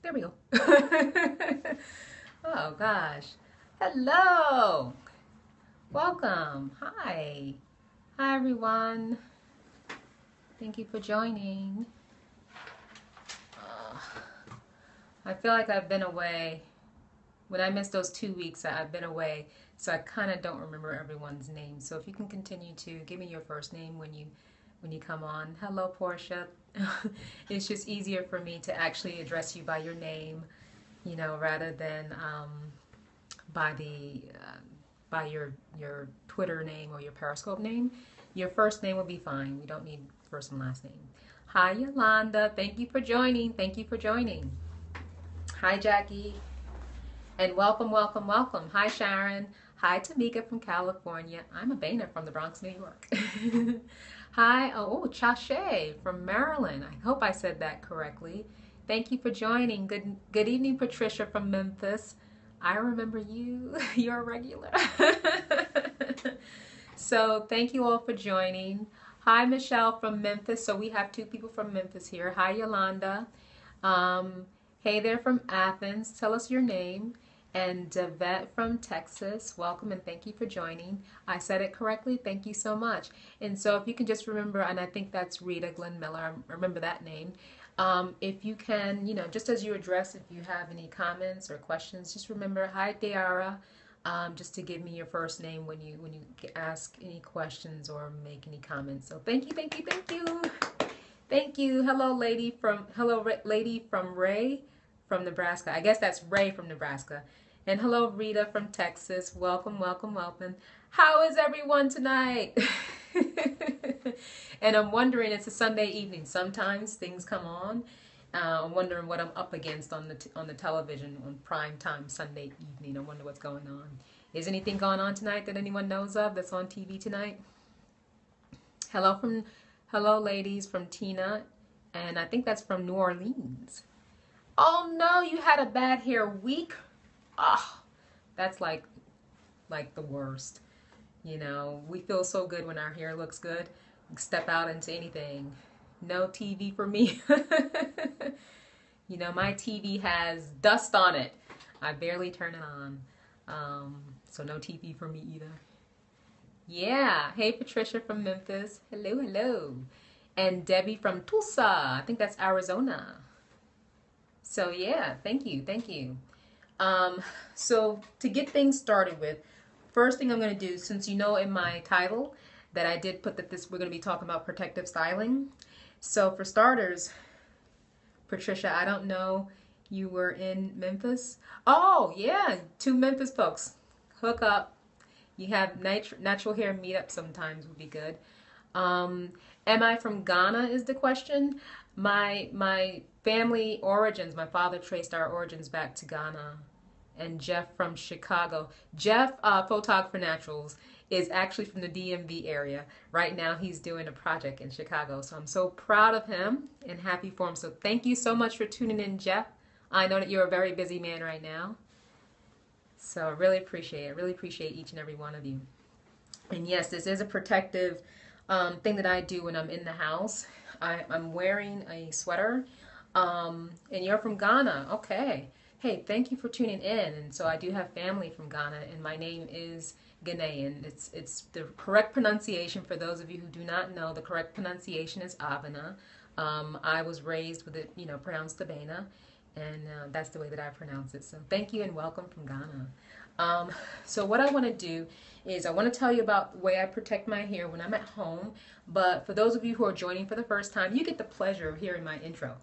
There we go. Oh gosh. Hello. Welcome. Hi. Hi everyone. Thank you for joining. Uh, I feel like I've been away. When I missed those 2 weeks, I've been away, so I kind of don't remember everyone's name. So if you can continue to give me your first name when you come on. Hello, Portia. It's just easier for me to actually address you by your name, rather than by the by your Twitter name or your Periscope name. Your first name will be fine. We don't need first and last name. Hi, Yolanda. Thank you for joining. Thank you for joining. Hi, Jackie. And welcome, welcome, welcome. Hi, Sharon. Hi, Tamika from California. I'm a Boehner from the Bronx, New York. Hi, Chache from Maryland. I hope I said that correctly. Thank you for joining. Good evening, Patricia from Memphis. I remember you. You're a regular. So thank you all for joining. Hi, Michelle from Memphis. So we have two people from Memphis here. Hi, Yolanda. Hey there from Athens. Tell us your name. And Devette from Texas, welcome and thank you for joining. I said it correctly, thank you so much. And so if you can just remember, and I think that's Rita Glenn Miller, I remember that name. If you can, just as you address, if you have any comments or questions, just remember, hi Deara, just to give me your first name when you ask any questions or make any comments. So thank you, thank you, thank you. Thank you. Hello, lady from Ray from Nebraska. I guess that's Ray from Nebraska. And hello, Rita from Texas. Welcome, welcome, welcome. How is everyone tonight? And I'm wondering, it's a Sunday evening. Sometimes things come on. I'm wondering what I'm up against on the television on prime time Sunday evening. I wonder what's going on. Is anything going on tonight that anyone knows of that's on TV tonight? Hello, ladies from Tina, and I think that's from New Orleans. Oh no, you had a bad hair week. Oh, that's like the worst. We feel so good when our hair looks good. Step out into anything. No TV for me. My TV has dust on it. I barely turn it on. So no TV for me either. Yeah. Hey, Patricia from Memphis. Hello, hello. And Debbie from Tulsa. I think that's Arizona. So yeah, thank you, thank you. So to get things started with, first thing I'm going to do, since you know in my title that I did put that we're going to be talking about protective styling. So for starters, Patricia, I don't know, you were in Memphis? Oh yeah, two Memphis folks, hook up. You have natural hair meetup sometimes would be good. Am I from Ghana is the question. My family origins, my father traced our origins back to Ghana. And Jeff from Chicago. Jeff, Photog for Naturals, is actually from the DMV area. Right now he's doing a project in Chicago. So I'm so proud of him and happy for him. So thank you so much for tuning in, Jeff. I know that you're a very busy man right now. So I really appreciate it. I really appreciate each and every one of you. And yes, this is a protective thing that I do when I'm in the house. I'm wearing a sweater. And you're from Ghana. Okay. Hey, thank you for tuning in. And so I do have family from Ghana, and my name is Ghanaian. It's the correct pronunciation. For those of you who do not know, the correct pronunciation is Abena. I was raised with it, pronounced Abena, and that's the way that I pronounce it. So thank you and welcome from Ghana. So what I want to do is I want to tell you about the way I protect my hair when I'm at home. But for those of you who are joining for the first time, you get the pleasure of hearing my intro.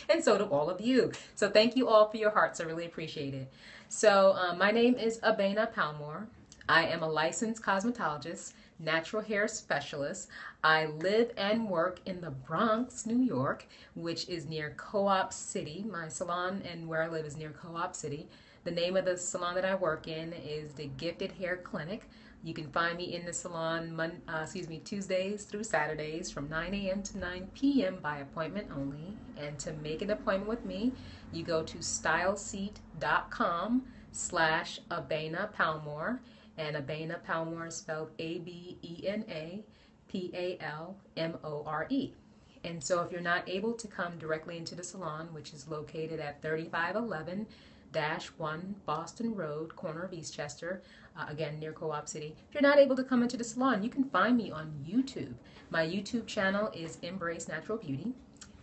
And so do all of you. So thank you all for your hearts. I really appreciate it. So my name is Abena Palmore. I am a licensed cosmetologist, natural hair specialist. I live and work in the Bronx, New York, which is near Co-op City. My salon and where I live is near Co-op City. The name of the salon that I work in is the Gifted Hair Clinic. You can find me in the salon Tuesdays through Saturdays from 9 a.m. to 9 p.m. by appointment only. And to make an appointment with me, you go to styleseat.com/Abena Palmore. And Abena Palmore is spelled Abenapalmore. And so if you're not able to come directly into the salon, which is located at 3511-1 Boston Road, corner of Eastchester, again near Co-op City. If you're not able to come into the salon, you can find me on YouTube. My YouTube channel is Embrace Natural Beauty.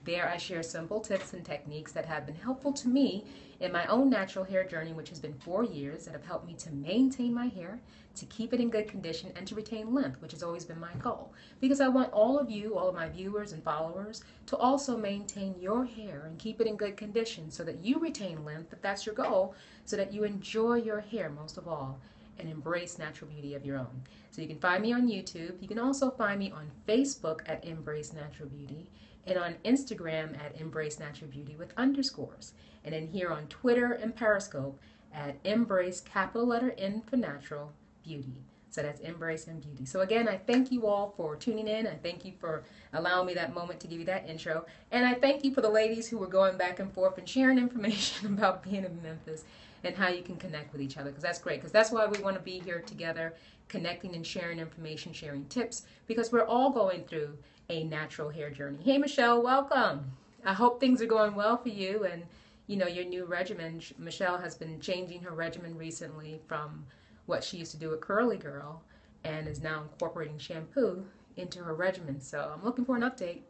There I share simple tips and techniques that have been helpful to me in my own natural hair journey, which has been 4 years, that have helped me to maintain my hair, to keep it in good condition, and to retain length, which has always been my goal. Because I want all of you, all of my viewers and followers, to also maintain your hair and keep it in good condition so that you retain length, if that's your goal, so that you enjoy your hair most of all and embrace natural beauty of your own. So you can find me on YouTube. You can also find me on Facebook at Embrace Natural Beauty, and on Instagram at Embrace Natural Beauty with underscores. And then here on Twitter and Periscope at Embrace, capital letter N for Natural Beauty. So that's Embrace and Beauty. So again, I thank you all for tuning in. I thank you for allowing me that moment to give you that intro. And I thank you for the ladies who were going back and forth and sharing information about being in Memphis and how you can connect with each other, because that's great, because that's why we want to be here together, connecting and sharing information, sharing tips, because we're all going through a natural hair journey. Hey Michelle, welcome. I hope things are going well for you and your new regimen. Michelle has been changing her regimen recently from what she used to do with Curly Girl and is now incorporating shampoo into her regimen. So I'm looking for an update.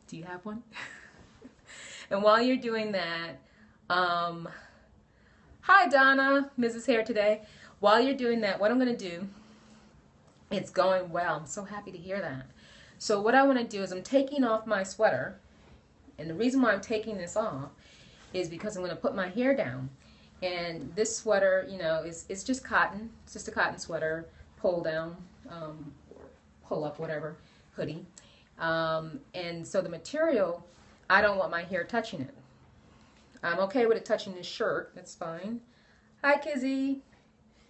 Do you have one? And while you're doing that, hi Donna, Mrs. Hair Today. While you're doing that, what I'm going to do, it's going well. I'm so happy to hear that. So what I want to do is I'm taking off my sweater, and the reason why I'm taking this off is because I'm going to put my hair down. And this sweater, it's just cotton. It's just a cotton sweater, pull down, pull up, whatever, hoodie. And so the material, I don't want my hair touching it. I'm okay with it touching this shirt. That's fine. Hi, Kizzy.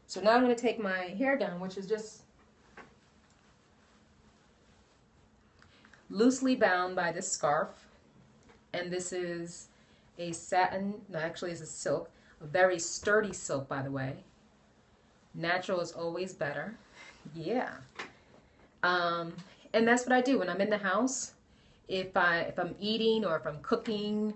So now I'm going to take my hair down, which is just loosely bound by this scarf, and this is a satin, no actually it's a silk, a very sturdy silk, by the way. Natural is always better. Yeah. And that's what I do when I'm in the house. If I'm eating or if I'm cooking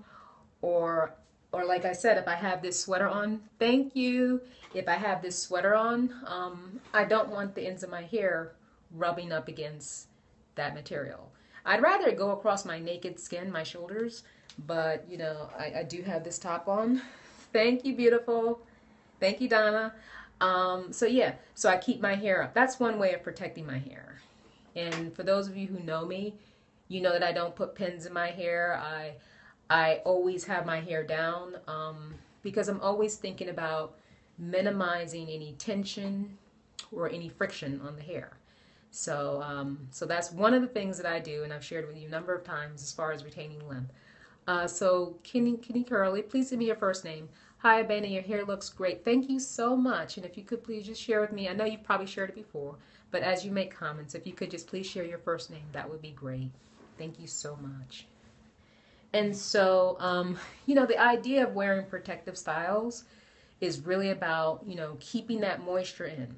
or like I said, if I have this sweater on, thank you. If I have this sweater on, I don't want the ends of my hair rubbing up against that material. I'd rather it go across my naked skin, my shoulders, but I do have this top on. Thank you, beautiful. Thank you, Donna. So yeah, so I keep my hair up. That's one way of protecting my hair. And for those of you who know me, you know that I don't put pins in my hair. I always have my hair down because I'm always thinking about minimizing any tension or any friction on the hair. So so that's one of the things that I do, and I've shared with you a number of times as far as retaining length. So Kenny Curly, please give me your first name. Hi, Abena, your hair looks great. Thank you so much. And if you could please just share with me, I know you've probably shared it before, but as you make comments, if you could just please share your first name, that would be great. Thank you so much. And so, the idea of wearing protective styles is really about, keeping that moisture in.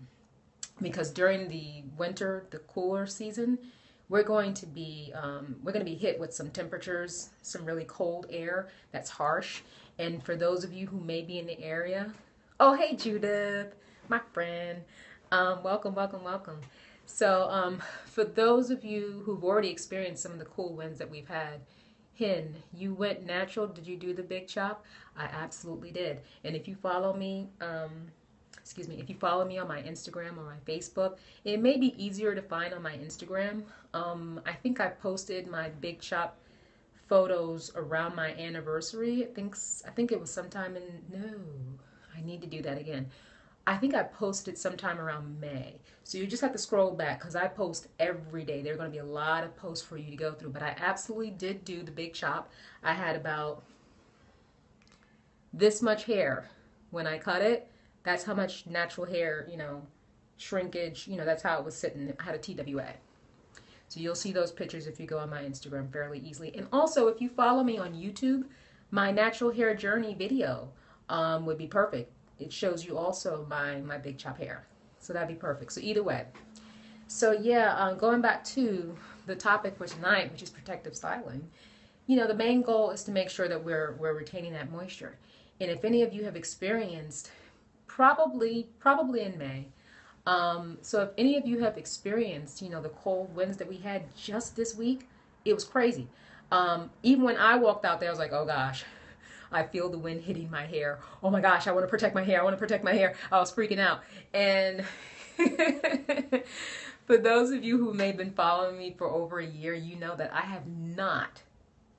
Because during the winter, the cooler season, we're going to be hit with some temperatures, some really cold air that's harsh. And for those of you who may be in the area, oh hey Judith, my friend, welcome, welcome, welcome. So for those of you who've already experienced some of the cool winds that we've had, Hin, you went natural. Did you do the big chop? I absolutely did. And if you follow me, if you follow me on my Instagram or my Facebook, it may be easier to find on my Instagram. I think I posted my big chop photos around my anniversary. I think it was sometime I need to do that again. I think I posted sometime around May. So you just have to scroll back because I post every day. There are going to be a lot of posts for you to go through, but I absolutely did do the big chop. I had about this much hair when I cut it. That's how much natural hair, shrinkage, that's how it was sitting. I had a TWA. So you'll see those pictures if you go on my Instagram fairly easily. And also, if you follow me on YouTube, my natural hair journey video would be perfect. It shows you also my big chop hair. So that'd be perfect. So either way. So yeah, going back to the topic for tonight, which is protective styling, you know, the main goal is to make sure that we're retaining that moisture. And if any of you have experienced, probably in May, so if any of you have experienced, you know, the cold winds that we had just this week, it was crazy. Even when I walked out there, I was like, oh gosh, I feel the wind hitting my hair. Oh my gosh, I want to protect my hair. I want to protect my hair. I was freaking out. And for those of you who may have been following me for over a year, you know that I have not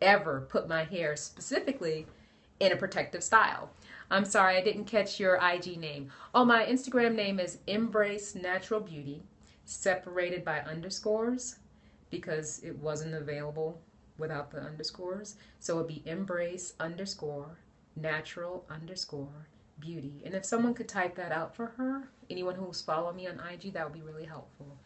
ever put my hair specifically in a protective style. I'm sorry, I didn't catch your IG name. Oh, my Instagram name is Embrace Natural Beauty, separated by underscores because it wasn't available without the underscores. So it'd be Embrace _natural _beauty. And if someone could type that out for her, anyone who's following me on IG, that would be really helpful.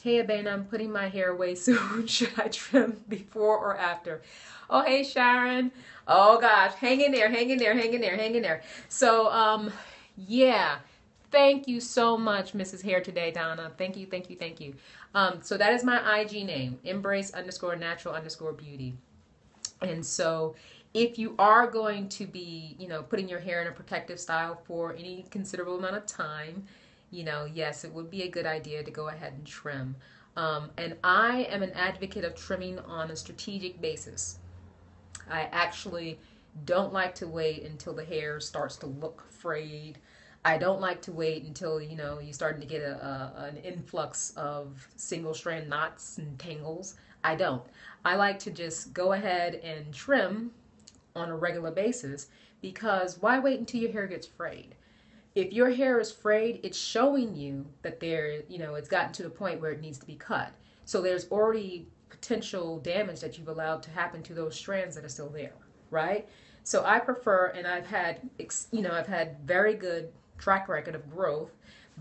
Hey, Abena, I'm putting my hair away soon. Should I trim before or after? Oh, hey, Sharon. Oh, gosh. Hang in there, hang in there, hang in there, hang in there. So, yeah. Thank you so much, Mrs. Hair Today, Donna. Thank you, thank you, thank you. So that is my IG name, Embrace _natural _beauty. And so if you are going to be, you know, putting your hair in a protective style for any considerable amount of time, you know, yes, it would be a good idea to go ahead and trim. And I am an advocate of trimming on a strategic basis. I actually don't like to wait until the hair starts to look frayed. I don't like to wait until, you know, you're starting to get an influx of single strand knots and tangles. I don't. I like to just go ahead and trim on a regular basis, because why wait until your hair gets frayed? If your hair is frayed, it's showing you that it's gotten to the point where it needs to be cut. So there's already potential damage that you've allowed to happen to those strands that are still there, right? So I prefer, and I've had very good track record of growth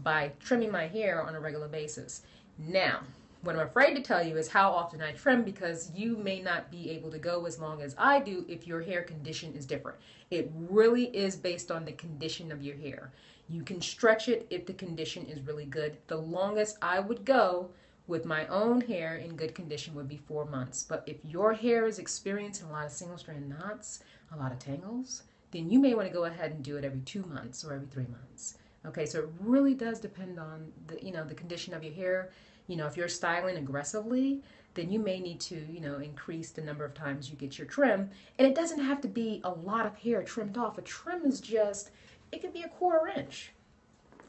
by trimming my hair on a regular basis. Now, what I'm afraid to tell you is how often I trim, because you may not be able to go as long as I do if your hair condition is different. It really is based on the condition of your hair. You can stretch it if the condition is really good. The longest I would go with my own hair in good condition would be 4 months. But if your hair is experiencing a lot of single strand knots, a lot of tangles, then you may want to go ahead and do it every 2 months or every 3 months. Okay, so it really does depend on the condition of your hair. You know, if you're styling aggressively, then you may need to, increase the number of times you get your trim. And it doesn't have to be a lot of hair trimmed off. A trim is just, it could be a 1/4 inch.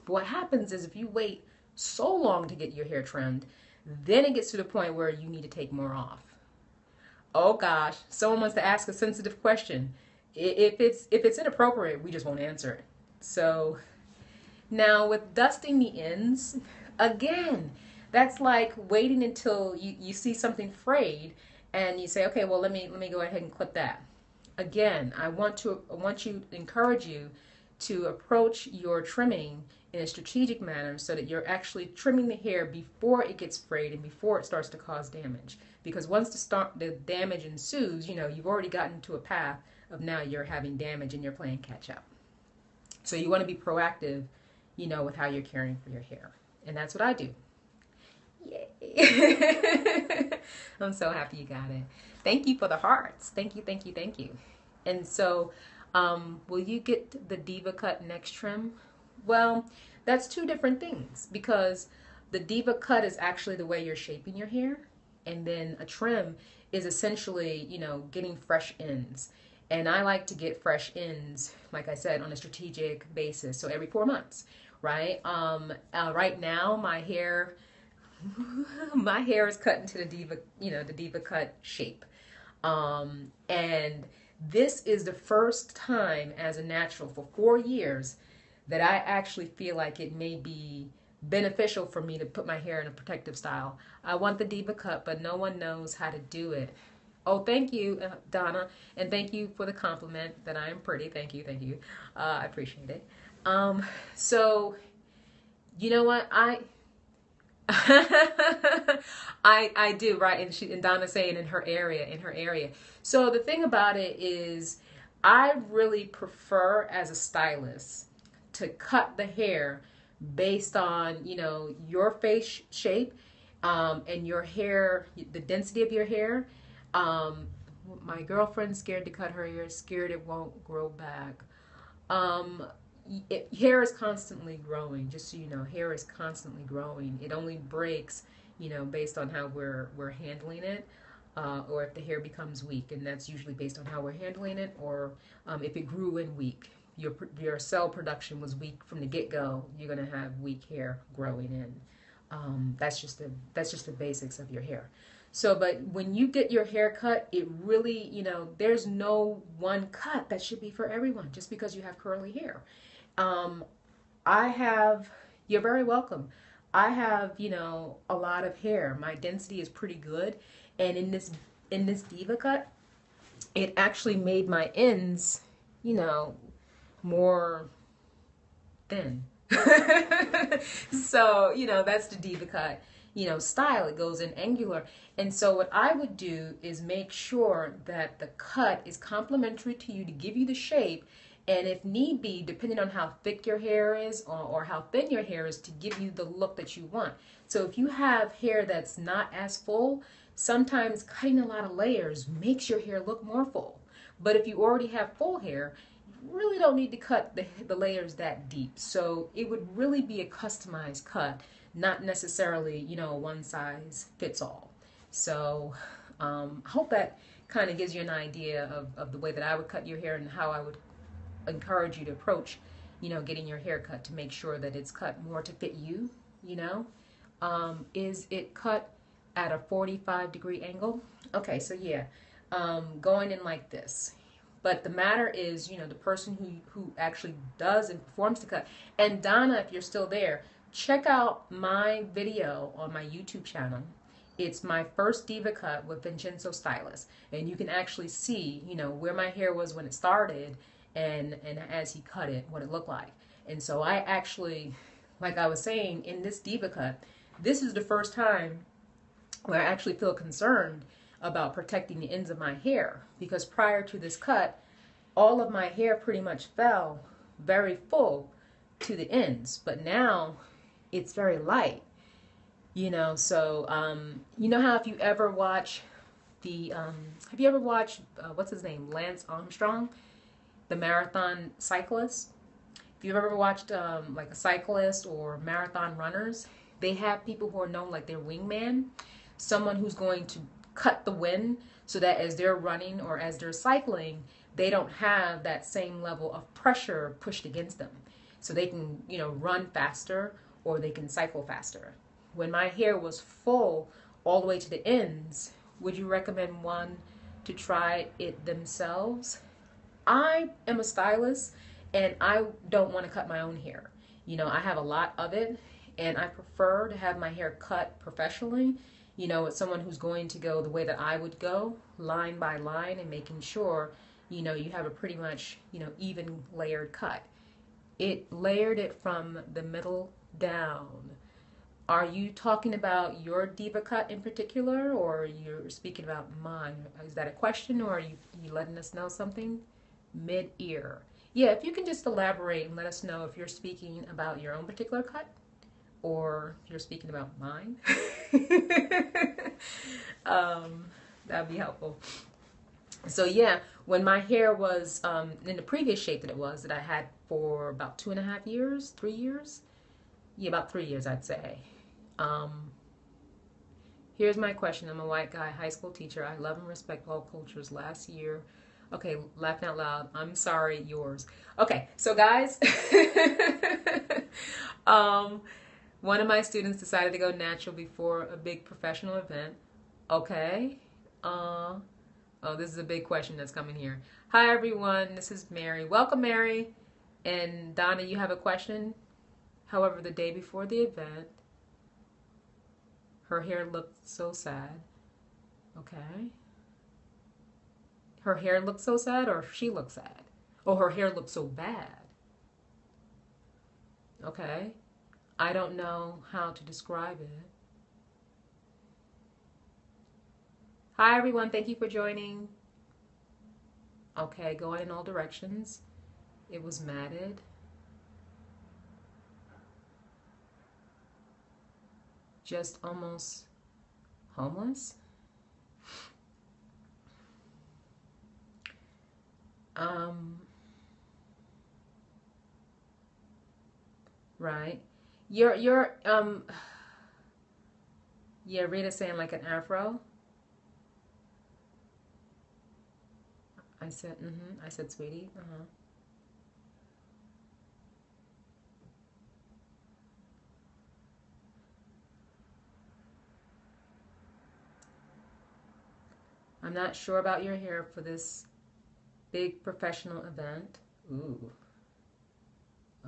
But what happens is if you wait so long to get your hair trimmed, then it gets to the point where you need to take more off. Oh gosh, someone wants to ask a sensitive question. If it's inappropriate, we just won't answer it. So now with dusting the ends, again, that's like waiting until you see something frayed and you say, okay, well, let me go ahead and clip that. Again, I want to encourage you to approach your trimming in a strategic manner so that you're actually trimming the hair before it gets frayed and before it starts to cause damage. Because once the damage ensues, you've already gotten to a path of now you're having damage and you're playing catch up. So you want to be proactive, with how you're caring for your hair. And that's what I do. Yay. I'm so happy you got it. Thank you for the hearts. Thank you, thank you, thank you. And so, will you get the Diva Cut next trim? Well, that's two different things, because the Diva Cut is actually the way you're shaping your hair, and then a trim is essentially, getting fresh ends. And I like to get fresh ends, like I said, on a strategic basis, so every 4 months, right? Right now, my hair is cut into the Diva, the Diva Cut shape. And this is the first time as a natural for 4 years that I actually feel like it may be beneficial for me to put my hair in a protective style. I want the Diva Cut, but no one knows how to do it. Oh, thank you, Donna, and thank you for the compliment that I am pretty. Thank you, thank you. I appreciate it. So, you know what? I do, right? And Donna's saying in her area. So the thing about it is, I really prefer as a stylist to cut the hair based on, your face shape. and your hair, the density of your hair, my girlfriend's scared to cut her hair, scared it won't grow back. Hair is constantly growing, just so you know. Hair is constantly growing. It only breaks, based on how we're handling it, or if the hair becomes weak, and that's usually based on how we're handling it, or if it grew in weak. Your cell production was weak from the get-go, you're gonna have weak hair growing in. That's just the basics of your hair. So, but when you get your hair cut, it really, there's no one cut that should be for everyone just because you have curly hair. You're very welcome. I have, a lot of hair. My density is pretty good. And in this diva cut, it actually made my ends, more thin. So, that's the diva cut, style. It goes in angular. And so what I would do is make sure that the cut is complementary to you to give you the shape, and if need be, depending on how thick your hair is or how thin your hair is, to give you the look that you want. So if you have hair that's not as full, sometimes cutting a lot of layers makes your hair look more full. But if you already have full hair, you really don't need to cut the layers that deep. So it would really be a customized cut, not necessarily, one size fits all. So I hope that kind of gives you an idea of the way that I would cut your hair and how I would encourage you to approach, getting your hair cut, to make sure that it's cut more to fit you, Is it cut at a 45-degree angle? Okay, so yeah, going in like this. But the matter is, the person who actually does and performs the cut. And Donna, if you're still there, check out my video on my YouTube channel. It's my first diva cut with Vincenzo Stylist. And you can actually see, where my hair was when it started, and as he cut it, what it looked like. And so I actually, like I was saying, in this diva cut, this is the first time where I actually feel concerned about protecting the ends of my hair, because prior to this cut, all of my hair pretty much fell very full to the ends, but now it's very light, so how if you ever watch have you ever watched what's his name, Lance Armstrong, the marathon cyclist? If you've ever watched like a cyclist or marathon runners, they have people who are known like their wingman, someone who's going to cut the wind so that as they're running or as they're cycling, they don't have that same level of pressure pushed against them. So they can, run faster, or they can cycle faster. When my hair was full all the way to the ends, would you recommend one to try it themselves? I am a stylist, and I don't want to cut my own hair. I have a lot of it, and I prefer to have my hair cut professionally, with someone who's going to go the way that I would go, line by line, and making sure, you have a pretty much, even layered cut. It layered it from the middle down. Are you talking about your diva cut in particular, or you're speaking about mine? Is that a question, or are you letting us know something? Mid-ear. Yeah, if you can just elaborate and let us know if you're speaking about your own particular cut, or if you're speaking about mine. That'd be helpful. So yeah, when my hair was in the previous shape that I had for about 2.5 years, 3 years, yeah, about 3 years, I'd say. Here's my question. I'm a white guy, high school teacher. I love and respect all cultures. Last year, okay, laughing out loud. I'm sorry, yours. Okay, so guys, one of my students decided to go natural before a big professional event. Okay. Oh, this is a big question that's coming here. Hi, everyone. This is Mary. Welcome, Mary. And Donna, you have a question? However, the day before the event, her hair looked so sad. Okay. Her hair looked so sad, or she looked sad? Oh, her hair looked so bad. Okay. I don't know how to describe it. Hi, everyone. Thank you for joining. Okay, going in all directions. It was matted. Just almost Homeless? Right. You're yeah, Rita's saying like an afro. I said, I said, sweetie. I'm not sure about your hair for this big professional event. Ooh,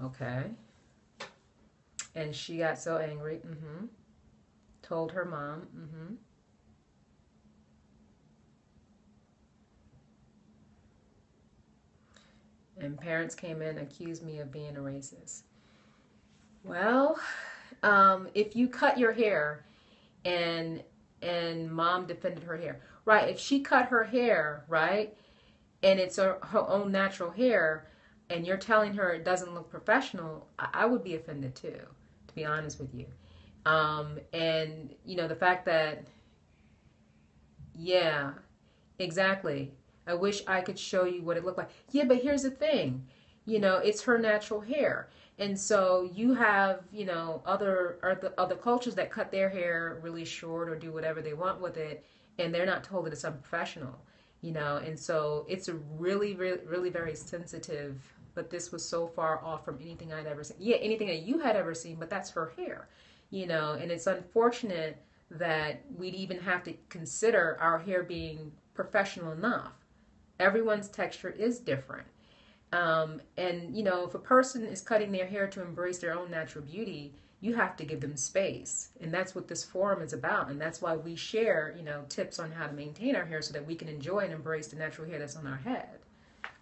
okay. And she got so angry. Told her mom. And parents came in and accused me of being a racist. Well, if you cut your hair and mom defended her hair, right? If she cut her hair, right, and it's her own natural hair, and you're telling her it doesn't look professional, I would be offended too, to be honest with you. And you know, the fact that, yeah, exactly. I wish I could show you what it looked like. Yeah, but here's the thing, you know, it's her natural hair. And so you have, you know, other cultures that cut their hair really short or do whatever they want with it, and they're not told that it's unprofessional, you know. And so it's a really very sensitive. But this was so far off from anything I'd ever seen. Yeah, anything that you had ever seen, but that's her hair, you know. And it's unfortunate that we'd even have to consider our hair being professional enough. Everyone's texture is different. And, you know, if a person is cutting their hair to embrace their own natural beauty, you have to give them space. And that's what this forum is about. And that's why we share, you know, tips on how to maintain our hair so that we can enjoy and embrace the natural hair that's on our head.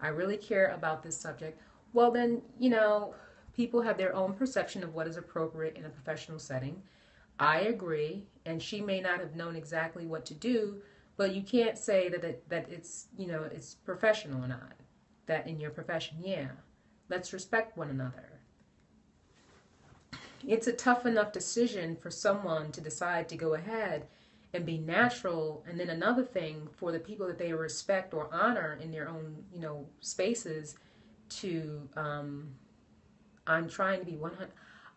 I really care about this subject. Well, then, you know, people have their own perception of what is appropriate in a professional setting. I agree. And she may not have known exactly what to do, but you can't say that it's, you know, it's professional or not. That in your profession, yeah. Let's respect one another. It's a tough enough decision for someone to decide to go ahead and be natural, and then another thing for the people that they respect or honor in their own, you know, spaces to, I'm trying to be 100.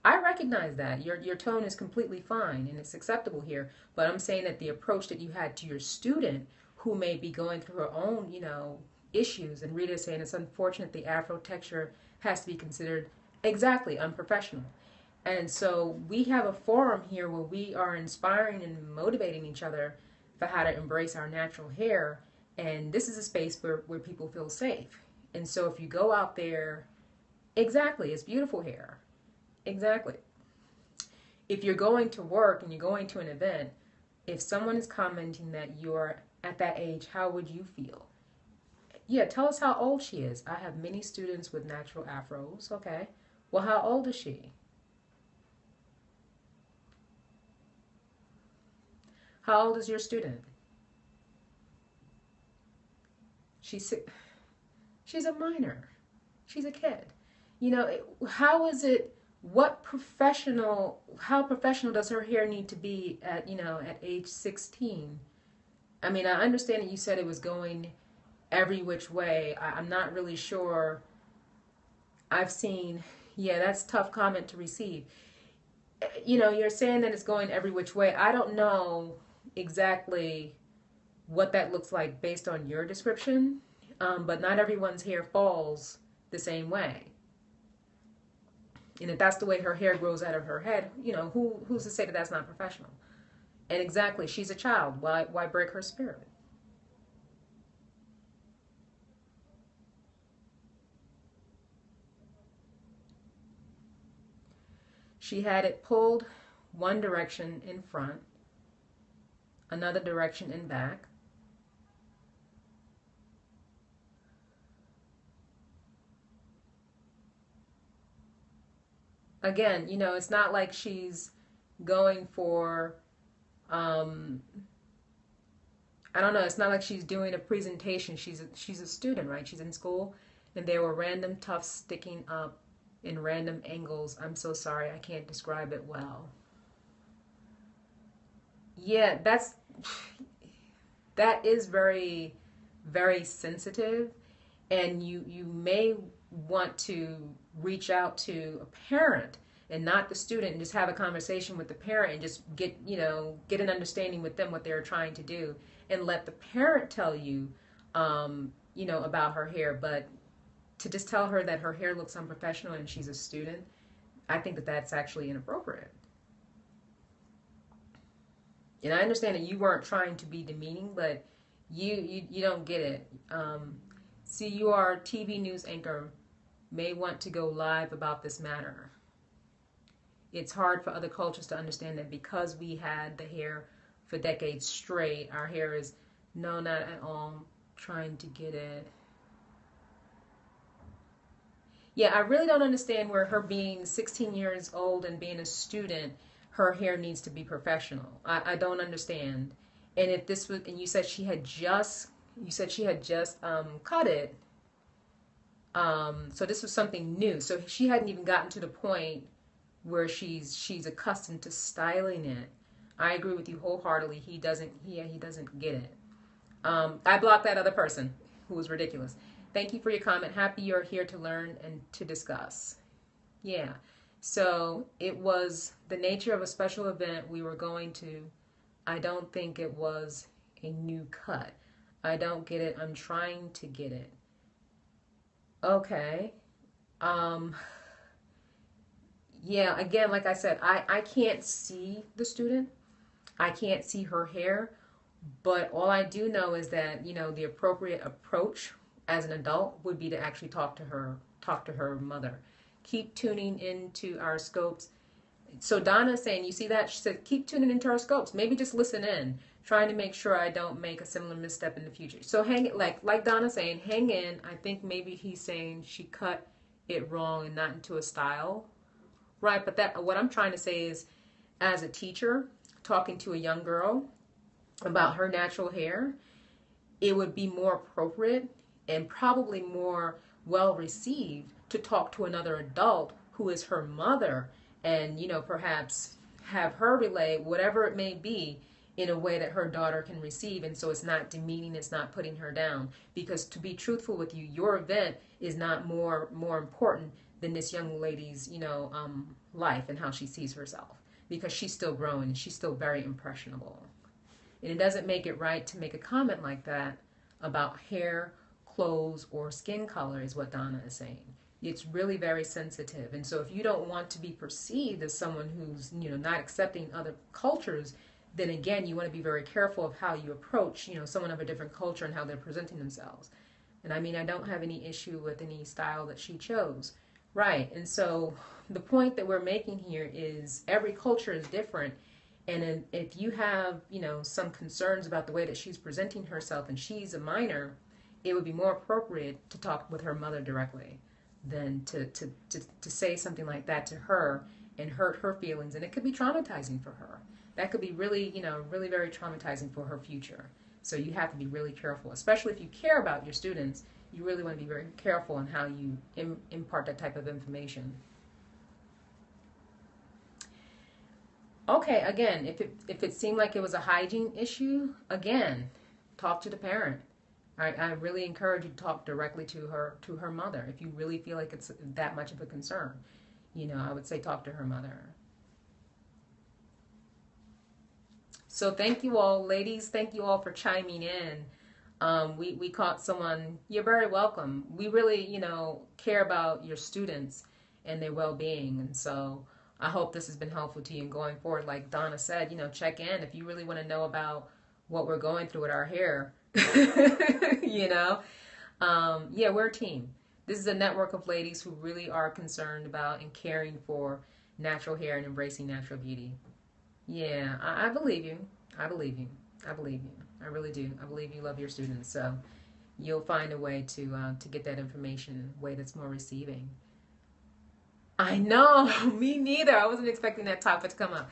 I recognize that. Your tone is completely fine and it's acceptable here, but I'm saying that the approach that you had to your student who may be going through her own, you know, issues, and Rita is saying it's unfortunate the afro texture has to be considered exactly unprofessional. And so we have a forum here where we are inspiring and motivating each other for how to embrace our natural hair, and this is a space where people feel safe. And so if you go out there, exactly, it's beautiful hair. Exactly. If you're going to work and you're going to an event, if someone is commenting that you're at that age, how would you feel? Yeah, tell us how old she is. I have many students with natural afros. Okay. Well, how old is she? How old is your student? She's a minor. She's a kid. You know, how is it, how professional does her hair need to be at, you know, at age 16? I mean, I understand that you said it was going every which way. I'm not really sure. I've seen, yeah, that's a tough comment to receive. You know, you're saying that it's going every which way. I don't know exactly what that looks like based on your description, but not everyone's hair falls the same way. And if that's the way her hair grows out of her head, you know, who's to say that that's not professional? And exactly, she's a child. Why break her spirit? She had it pulled one direction in front, another direction in back. Again, you know, it's not like she's going for, I don't know, it's not like she's doing a presentation. She's a student, right? She's in school, and there were random tufts sticking up in random angles. I'm so sorry, I can't describe it well. Yeah, that is very, very sensitive, and you may want to reach out to a parent and not the student, and just have a conversation with the parent and just get an understanding with them what they're trying to do, and let the parent tell you about her hair. But to just tell her that her hair looks unprofessional and she's a student, I think that that's actually inappropriate. And I understand that you weren't trying to be demeaning, but you don't get it. CUR TV news anchor may want to go live about this matter. It's hard for other cultures to understand that because we had the hair for decades straight, our hair is, no, not at all trying to get it. Yeah, I really don't understand where her being 16 years old and being a student, her hair needs to be professional. I don't understand. And if this was, and you said she had just cut it. So this was something new. So she hadn't even gotten to the point where she's accustomed to styling it. I agree with you wholeheartedly. He doesn't get it. I blocked that other person who was ridiculous. Thank you for your comment. Happy you're here to learn and to discuss. Yeah. So it was the nature of a special event we were going to. I don't think it was a new cut. I don't get it. I'm trying to get it. Okay. Yeah, again, like I said, I can't see the student. I can't see her hair. But all I do know is that, the appropriate approach as an adult would be to actually talk to her mother. Keep tuning into our scopes. So Donna's saying, you see that? She said, keep tuning into our scopes. Maybe just listen in, trying to make sure I don't make a similar misstep in the future. So like Donna's saying, hang in. I think maybe he's saying she cut it wrong and not into a style. Right, but what I'm trying to say is, as a teacher, talking to a young girl about her natural hair, it would be more appropriate and probably more well received to talk to another adult who is her mother, and perhaps have her relay whatever it may be in a way that her daughter can receive, and so it's not demeaning, it's not putting her down. Because to be truthful with you, your event is not more important than this young lady's life and how she sees herself, because she's still growing and she's still very impressionable. And it doesn't make it right to make a comment like that about hair, clothes, or skin color, is what Donna is saying. It's really very sensitive. And so if you don't want to be perceived as someone who's not accepting other cultures, then again, you want to be very careful of how you approach someone of a different culture and how they're presenting themselves. And I mean, I don't have any issue with any style that she chose. Right. And so the point that we're making here is every culture is different. And if you have, some concerns about the way that she's presenting herself and she's a minor, it would be more appropriate to talk with her mother directly than to say something like that to her and hurt her feelings. And it could be traumatizing for her. That could be really, really very traumatizing for her future. So you have to be really careful, especially if you care about your students. You really want to be very careful in how you impart that type of information. Okay, again, if it seemed like it was a hygiene issue, again, talk to the parent. I really encourage you to talk directly to her mother. If you really feel like it's that much of a concern, I would say talk to her mother. So thank you all, ladies. Thank you all for chiming in. We caught someone. You're very welcome. We really, care about your students and their well-being, and so I hope this has been helpful to you in going forward. Like Donna said, check in if you really want to know about what we're going through with our hair. Yeah, we're a team. This is a network of ladies who really are concerned about and caring for natural hair and embracing natural beauty. Yeah, I believe you. I believe you. I believe you. I really do. I believe you love your students. So you'll find a way to get that information in a way that's more receiving. I know. Me neither. I wasn't expecting that topic to come up.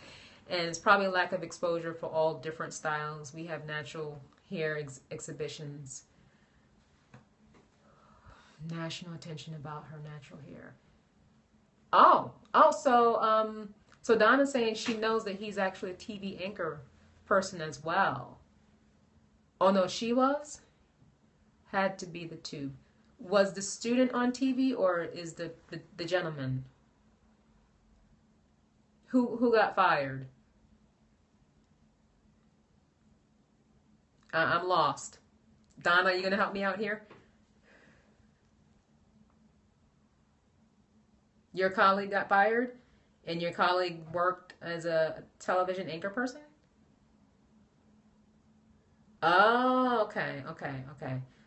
And it's probably a lack of exposure for all different styles. We have natural hair exhibitions. National attention about her natural hair. So Donna's saying she knows that he's actually a TV anchor person as well. Oh no, she was? Had to be the two. Was the student on TV or is the gentleman? Who got fired? I'm lost. Donna, you gonna help me out here? Your colleague got fired, and your colleague worked as a television anchor person? Oh, okay.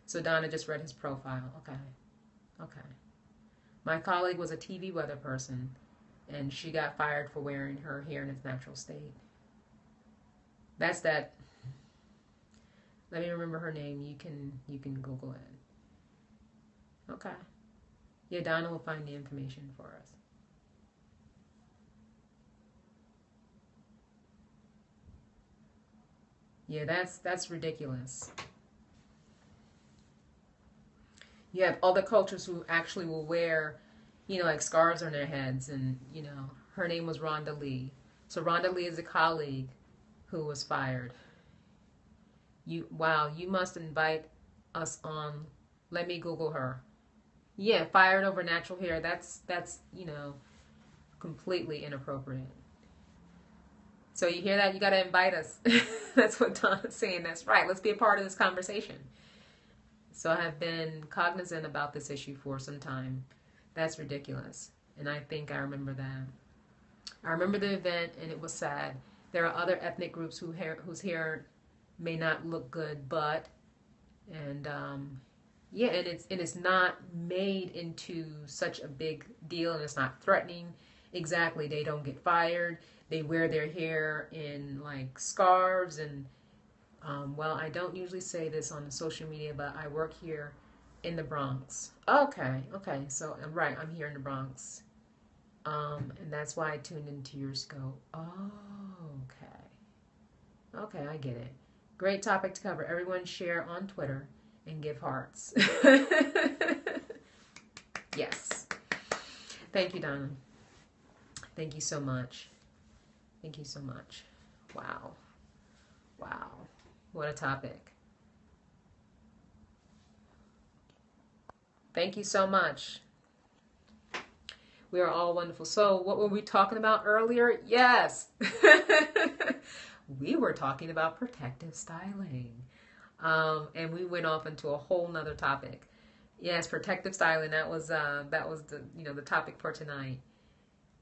So Donna just read his profile. Okay. My colleague was a TV weather person, and she got fired for wearing her hair in its natural state. That's that. Let me remember her name. You can Google it. Okay. Yeah, Donna will find the information for us. Yeah, that's ridiculous. You have other cultures who actually will wear, like scarves on their heads, and her name was Rhonda Lee. So Rhonda Lee is a colleague who was fired. Wow, you must invite us on. Let me Google her. Yeah, fired over natural hair. That's completely inappropriate. So you hear that? You got to invite us. That's what Donna's saying. That's right. Let's be a part of this conversation. So I have been cognizant about this issue for some time. That's ridiculous. And I think I remember that. I remember the event, and it was sad. There are other ethnic groups whose hair may not look good, and it's not made into such a big deal, and it's not threatening. Exactly, they don't get fired. They wear their hair in like scarves, and well, I don't usually say this on the social media, but I work here in the Bronx. Okay, so I'm right. I'm here in the Bronx, and that's why I tuned into your scope. Oh, okay, I get it. Great topic to cover. Everyone share on Twitter and give hearts. Yes. Thank you, Donna. Thank you so much. Wow. What a topic. Thank you so much. We are all wonderful. So what were we talking about earlier? Yes. We were talking about protective styling. And we went off into a whole nother topic. Yes, protective styling. That was the the topic for tonight.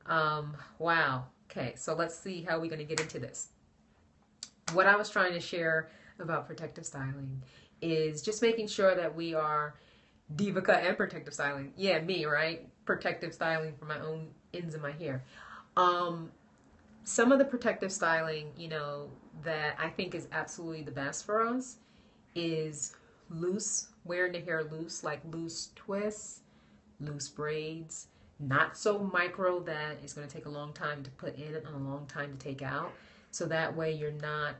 Wow. Okay, so let's see how we're going to get into this. What I was trying to share about protective styling is just making sure that we are Divica and protective styling. Yeah, me, right? Protective styling for my own ends of my hair. Some of the protective styling, that I think is absolutely the best for us is loose, wearing the hair loose, like loose twists, loose braids, not so micro that it's going to take a long time to put in and a long time to take out. So that way you're not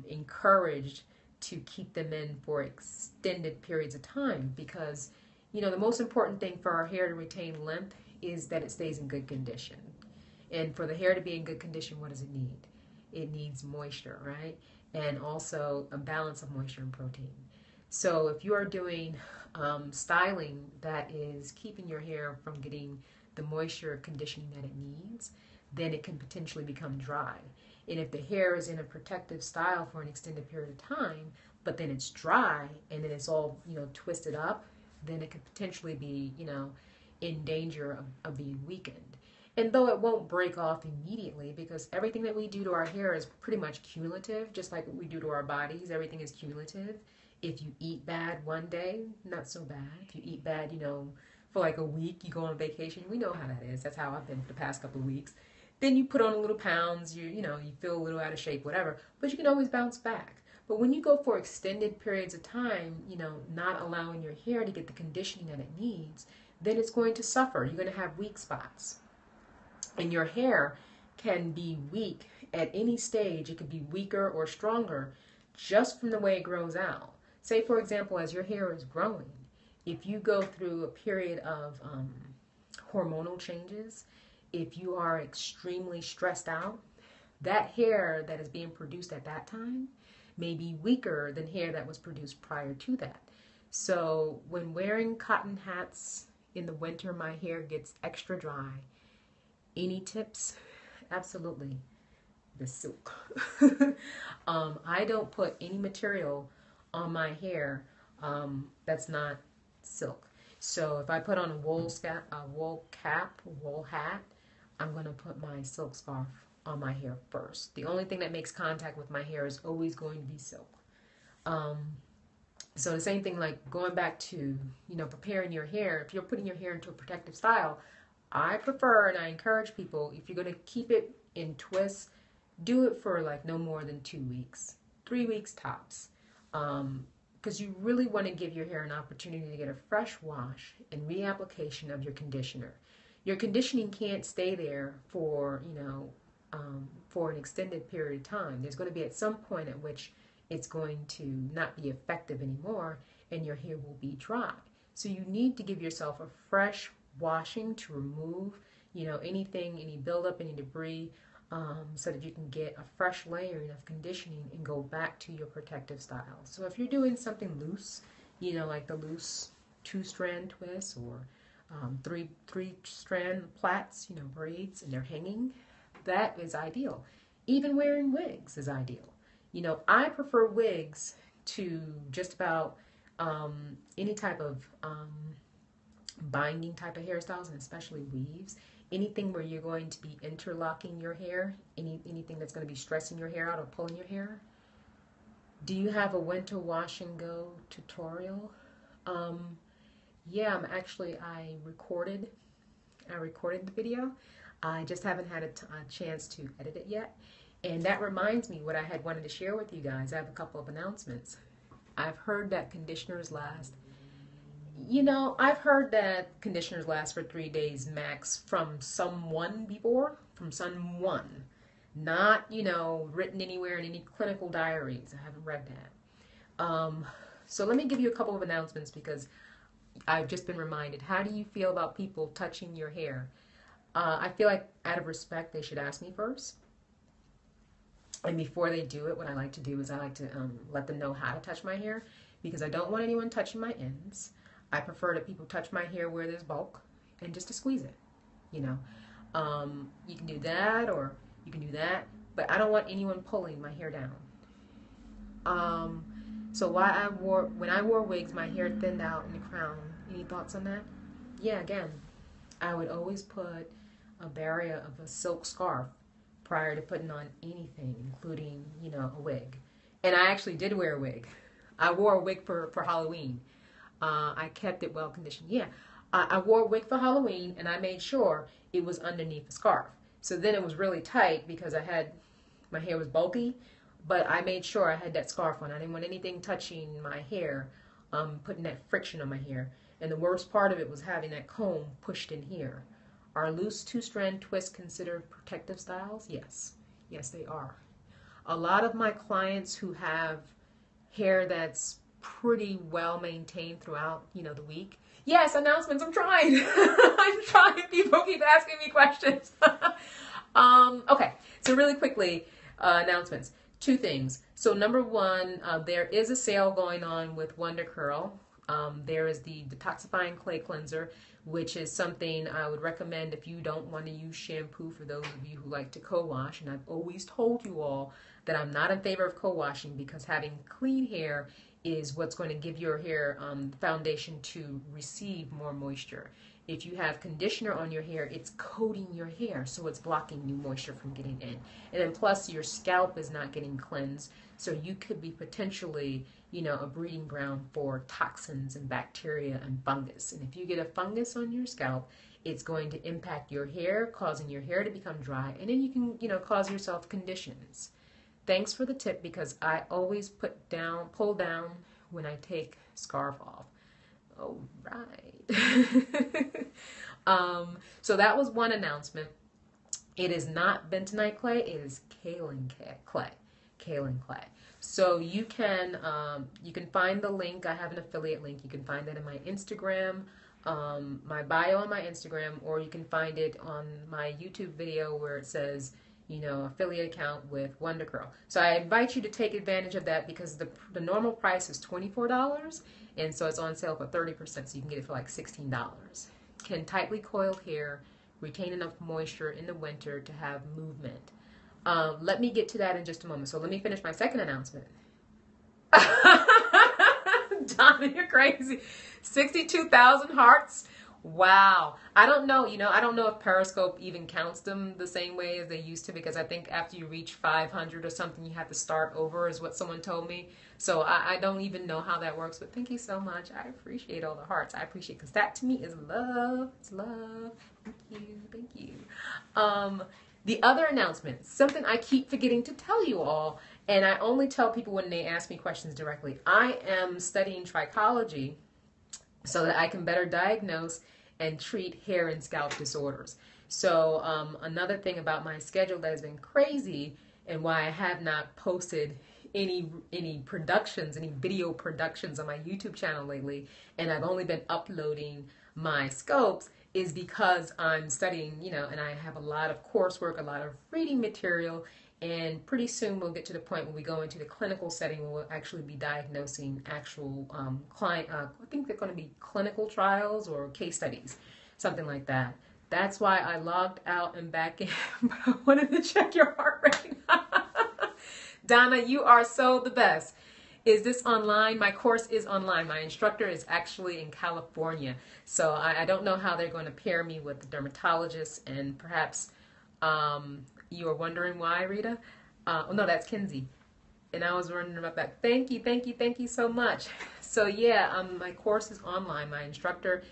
encouraged to keep them in for extended periods of time, because the most important thing for our hair to retain length is that it stays in good condition. And for the hair to be in good condition, what does it need? It needs moisture, right? And also a balance of moisture and protein. So if you are doing styling that is keeping your hair from getting the moisture conditioning that it needs, then it can potentially become dry. And if the hair is in a protective style for an extended period of time, but then it's dry and then it's all, twisted up, then it could potentially be, in danger of being weakened. And though it won't break off immediately, because everything that we do to our hair is pretty much cumulative, just like what we do to our bodies, everything is cumulative. If you eat bad one day, not so bad. If you eat bad, for like a week, you go on vacation, we know how that is. That's how I've been for the past couple of weeks. Then you put on a little pounds, you feel a little out of shape, whatever, but you can always bounce back. But when you go for extended periods of time, not allowing your hair to get the conditioning that it needs, then it's going to suffer. You're going to have weak spots. And your hair can be weak at any stage. It could be weaker or stronger just from the way it grows out. Say, for example, as your hair is growing, if you go through a period of hormonal changes, if you are extremely stressed out, that hair that is being produced at that time may be weaker than hair that was produced prior to that. So when wearing cotton hats in the winter, my hair gets extra dry. Any tips? Absolutely. The silk. I don't put any material on my hair that's not silk. So if I put on a wool cap, wool hat, I'm going to put my silk scarf on my hair first. The only thing that makes contact with my hair is always going to be silk. So the same thing, like going back to, preparing your hair. If you're putting your hair into a protective style, I prefer and I encourage people, if you're going to keep it in twists, do it for like no more than 2 weeks, 3 weeks tops. Because you really want to give your hair an opportunity to get a fresh wash and reapplication of your conditioner. Your conditioning can't stay there for, for an extended period of time. There's going to be at some point at which it's going to not be effective anymore and your hair will be dry. So you need to give yourself a fresh washing to remove, any buildup, any debris, so that you can get a fresh layering of conditioning and go back to your protective style. So if you're doing something loose, like the loose 2-strand twists or 3-strand plaits, braids, and they're hanging, that is ideal. Even wearing wigs is ideal. I prefer wigs to just about any type of binding type of hairstyles, and especially weaves. Anything where you're going to be interlocking your hair, anything that's going to be stressing your hair out or pulling your hair. Do you have a winter wash and go tutorial? Yeah, I recorded the video. I just haven't had a chance to edit it yet. And that reminds me what I had wanted to share with you guys. I have a couple of announcements. I've heard that conditioners last. I've heard that conditioners last for 3 days max from someone before, not, written anywhere in any clinical diaries. I haven't read that. So let me give you a couple of announcements because I've just been reminded. How do you feel about people touching your hair? I feel like out of respect, they should ask me first. And before they do it, what I like to do is I like to let them know how to touch my hair because I don't want anyone touching my ends. I prefer that people touch my hair where there's bulk and just to squeeze it, You can do that or you can do that, but I don't want anyone pulling my hair down. So when I wore wigs, my hair thinned out in the crown. Any thoughts on that? Yeah, again, I would always put a barrier of a silk scarf prior to putting on anything, including, a wig. And I actually did wear a wig. I wore a wig for Halloween. I kept it well conditioned. Yeah, I wore a wig for Halloween, and I made sure it was underneath the scarf. So then it was really tight because my hair was bulky, but I made sure I had that scarf on. I didn't want anything touching my hair, putting that friction on my hair. And the worst part of it was having that comb pushed in here. Are loose 2-strand twists considered protective styles? Yes. Yes, they are. A lot of my clients who have hair that's pretty well maintained throughout, the week. Yes, announcements, I'm trying. I'm trying. People keep asking me questions. Okay, so really quickly, announcements. 2 things. So number 1, there is a sale going on with Wonder Curl. There is the Detoxifying Clay Cleanser, which is something I would recommend if you don't want to use shampoo, for those of you who like to co-wash. And I've always told you all that I'm not in favor of co-washing because having clean hair is what's going to give your hair foundation to receive more moisture. If you have conditioner on your hair, it's coating your hair, so it's blocking new moisture from getting in. And then plus your scalp is not getting cleansed, so you could be potentially, a breeding ground for toxins and bacteria and fungus. And if you get a fungus on your scalp, it's going to impact your hair, causing your hair to become dry, and then you can, cause yourself conditions. Thanks for the tip because I always pull down when I take scarf off. All right. So that was one announcement. It is not bentonite clay. It is kaolin clay. Kaolin clay. So you can find the link. I have an affiliate link. You can find that in my Instagram, my bio on my Instagram, or you can find it on my YouTube video where it says, affiliate account with Wonder Curl. So I invite you to take advantage of that because the normal price is $24, and so it's on sale for 30%, so you can get it for like $16. Can tightly coiled hair retain enough moisture in the winter to have movement? Let me get to that in just a moment. So let me finish my second announcement. Donna, you're crazy. 62,000 hearts. Wow. I don't know, I don't know if Periscope even counts them the same way as they used to, because I think after you reach 500 or something, you have to start over, is what someone told me. So I don't even know how that works, but thank you so much. I appreciate all the hearts. I appreciate, because that to me is love. It's love. Thank you. Thank you. The other announcement, something I keep forgetting to tell you all, and I only tell people when they ask me questions directly. I am studying trichology so that I can better diagnose and treat hair and scalp disorders. So another thing about my schedule that has been crazy, and why I have not posted any productions, any video productions on my YouTube channel lately, and I've only been uploading my scopes, is because I'm studying, and I have a lot of coursework, a lot of reading material, and pretty soon we'll get to the point when we go into the clinical setting where we'll actually be diagnosing actual client, I think they're going to be clinical trials or case studies, something like that. That's why I logged out and back in, but I wanted to check your heart rate. Donna, you are so the best. Is this online? My course is online. My instructor is actually in California. So I don't know how they're going to pair me with the dermatologist, and perhaps you are wondering why, Rita? Oh, no, that's Kinsey. And I was wondering about that. Thank you, thank you, thank you so much. So yeah, my course is online. My instructor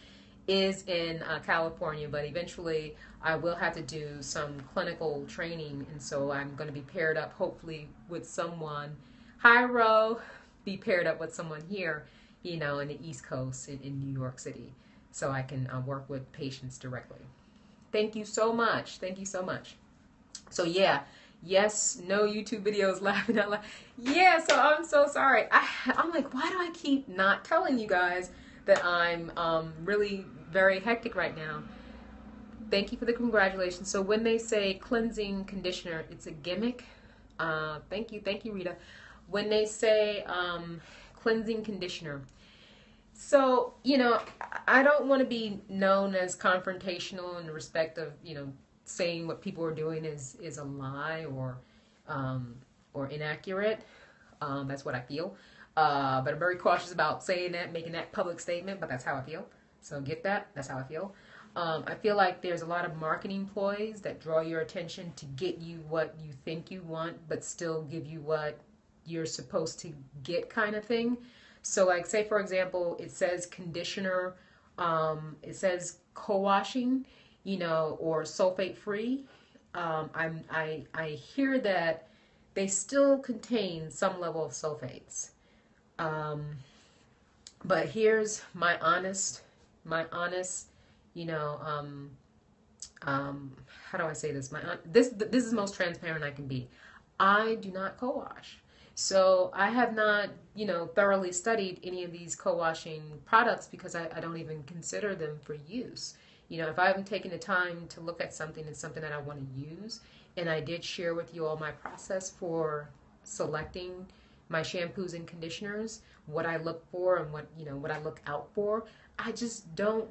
is in California, but eventually I will have to do some clinical training, and so I'm going to be paired up hopefully with someone. Hi, Ro. Be paired up with someone here, in the East Coast in New York City, so I can work with patients directly. Thank you so much. Thank you so much. So yeah, yes, no YouTube videos, laughing out loud. Yeah, so I'm so sorry. I'm like, why do I keep not telling you guys that I'm really very hectic right now? Thank you for the congratulations. So when they say cleansing conditioner, it's a gimmick. Thank you, Rita. When they say cleansing conditioner, so I don't want to be known as confrontational in respect of saying what people are doing is a lie or inaccurate. That's what I feel. But I'm very cautious about saying that, making that public statement, but that's how I feel. So get that? That's how I feel. I feel like there's a lot of marketing ploys that draw your attention to get you what you think you want, but still give you what you're supposed to get, kind of thing. So like, say for example, it says conditioner, it says co-washing, or sulfate free. I hear that they still contain some level of sulfates. But here's my honest, how do I say this? This is the most transparent I can be. I do not co-wash. So I have not, thoroughly studied any of these co-washing products because I don't even consider them for use. If I haven't taken the time to look at something, it's something that I want to use. And I did share with you all my process for selecting my shampoos and conditioners, what I look for and what I look out for. I just don't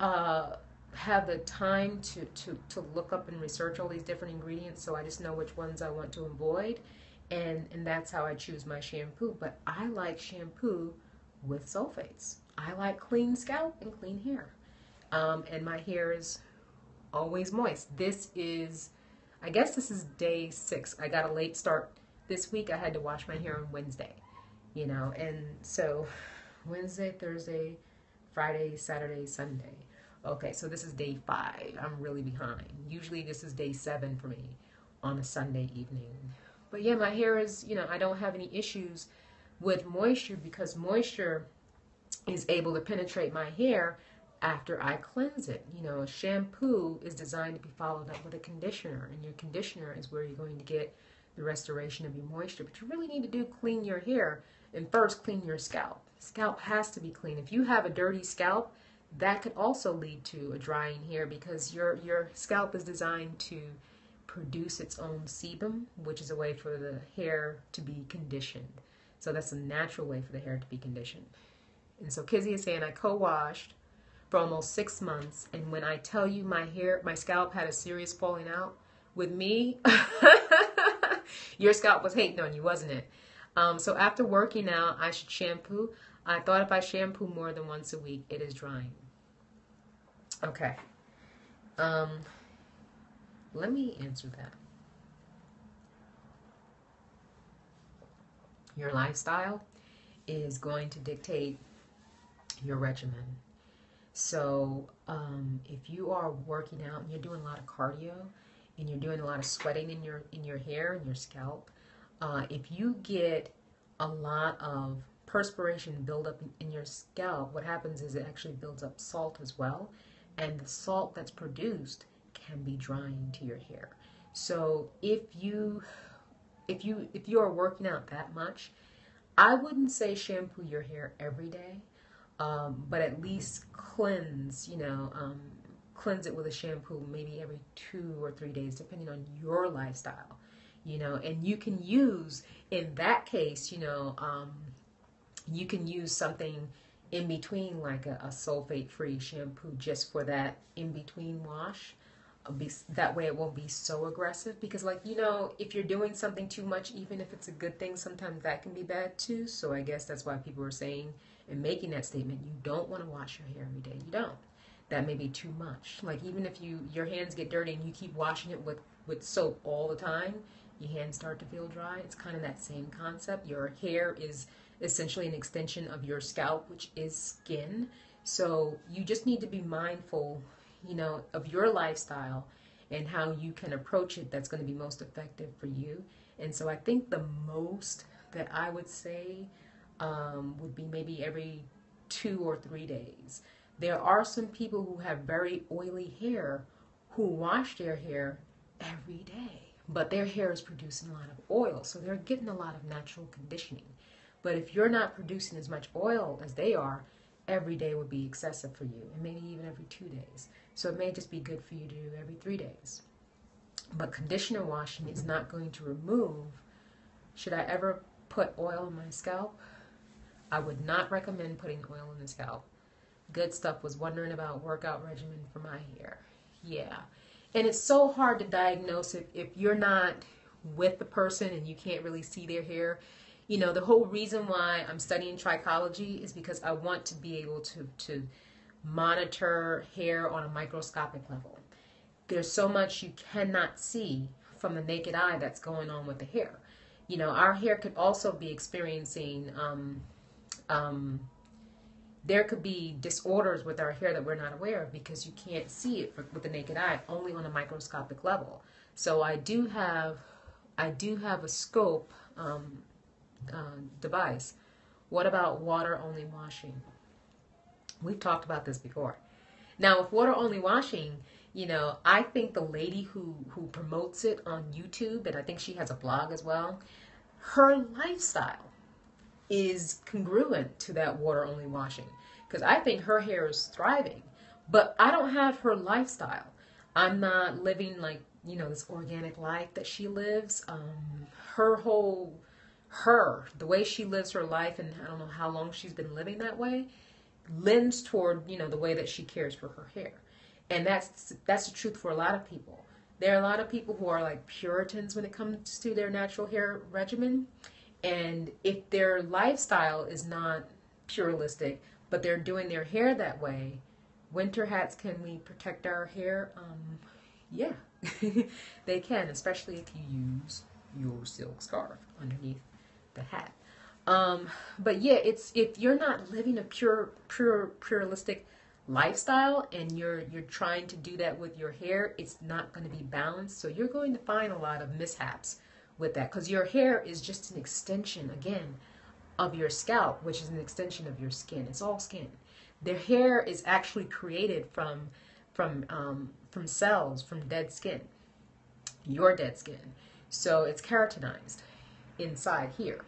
have the time to look up and research all these different ingredients, so I just know which ones I want to avoid. And that's how I choose my shampoo. But I like shampoo with sulfates. I like clean scalp and clean hair. And my hair is always moist. I guess this is day 6. I got a late start this week. I had to wash my hair on Wednesday, and so Wednesday, Thursday, Friday, Saturday, Sunday. Okay, so this is day 5. I'm really behind. Usually this is day 7 for me on a Sunday evening. But yeah, my hair is, I don't have any issues with moisture because moisture is able to penetrate my hair after I cleanse it. A shampoo is designed to be followed up with a conditioner, and your conditioner is where you're going to get the restoration of your moisture. But you really need to clean your hair and first clean your scalp. Scalp has to be clean. If you have a dirty scalp, that could also lead to a drying hair because your scalp is designed to produce its own sebum, which is a way for the hair to be conditioned. So that's a natural way for the hair to be conditioned. And so Kizzy is saying, I co-washed for almost 6 months, and when I tell you my scalp had a serious falling out with me, your scalp was hating on you, wasn't it? So after working out, I should shampoo. I thought if I shampoo more than once a week, it is drying. Okay. Let me answer that. Your lifestyle is going to dictate your regimen. So if you are working out and you're doing a lot of cardio and you're doing a lot of sweating in your hair and your scalp, if you get a lot of perspiration buildup in your scalp, what happens is it actually builds up salt as well, and the salt that's produced can be drying to your hair. So if you are working out that much, I wouldn't say shampoo your hair every day, but at least cleanse it with a shampoo maybe every 2 or 3 days, depending on your lifestyle, and you can use, in that case, you can use something in between, like a sulfate-free shampoo, just for that in-between wash. That way it won't be so aggressive, because if you're doing something too much, even if it's a good thing, sometimes that can be bad too. So I guess that's why people are saying and making that statement, you don't want to wash your hair every day. You don't. That may be too much. Like, even if your hands get dirty and you keep washing it with soap all the time, your hands start to feel dry. It's kind of that same concept. Your hair is essentially an extension of your scalp, which is skin. So you just need to be mindful, of your lifestyle and how you can approach it that's going to be most effective for you. And so I think the most that I would say would be maybe every 2 or 3 days. There are some people who have very oily hair who wash their hair every day, but their hair is producing a lot of oil, so they're getting a lot of natural conditioning. But if you're not producing as much oil as they are, every day would be excessive for you, and maybe even every 2 days. So it may just be good for you to do every 3 days. But conditioner washing is not going to remove. Should I ever put oil on my scalp? I would not recommend putting oil on the scalp. Good Stuff was wondering about workout regimen for my hair. Yeah. And it's so hard to diagnose if you're not with the person and you can't really see their hair. The whole reason why I'm studying trichology is because I want to be able to monitor hair on a microscopic level. There's so much you cannot see from the naked eye that's going on with the hair. Our hair could also be experiencing, there could be disorders with our hair that we're not aware of because you can't see it with the naked eye, only on a microscopic level. So I do have a scope device. What about water-only washing? We've talked about this before. Now, with water-only washing, I think the lady who promotes it on YouTube, and I think she has a blog as well, her lifestyle is congruent to that water-only washing, because I think her hair is thriving, but I don't have her lifestyle. I'm not living this organic life that she lives. The way she lives her life, and I don't know how long she's been living that way, lends toward, the way that she cares for her hair. And that's the truth for a lot of people. There are a lot of people who are like Puritans when it comes to their natural hair regimen. And if their lifestyle is not pluralistic, but they're doing their hair that way, winter hats, can we protect our hair? Yeah, they can, especially if you use your silk scarf underneath the hat. But yeah, if you're not living a pluralistic lifestyle and you're trying to do that with your hair, it's not going to be balanced. So you're going to find a lot of mishaps with that, because your hair is just an extension, again, of your scalp, which is an extension of your skin. It's all skin. Their hair is actually created from cells from dead skin, your dead skin. So it's keratinized inside here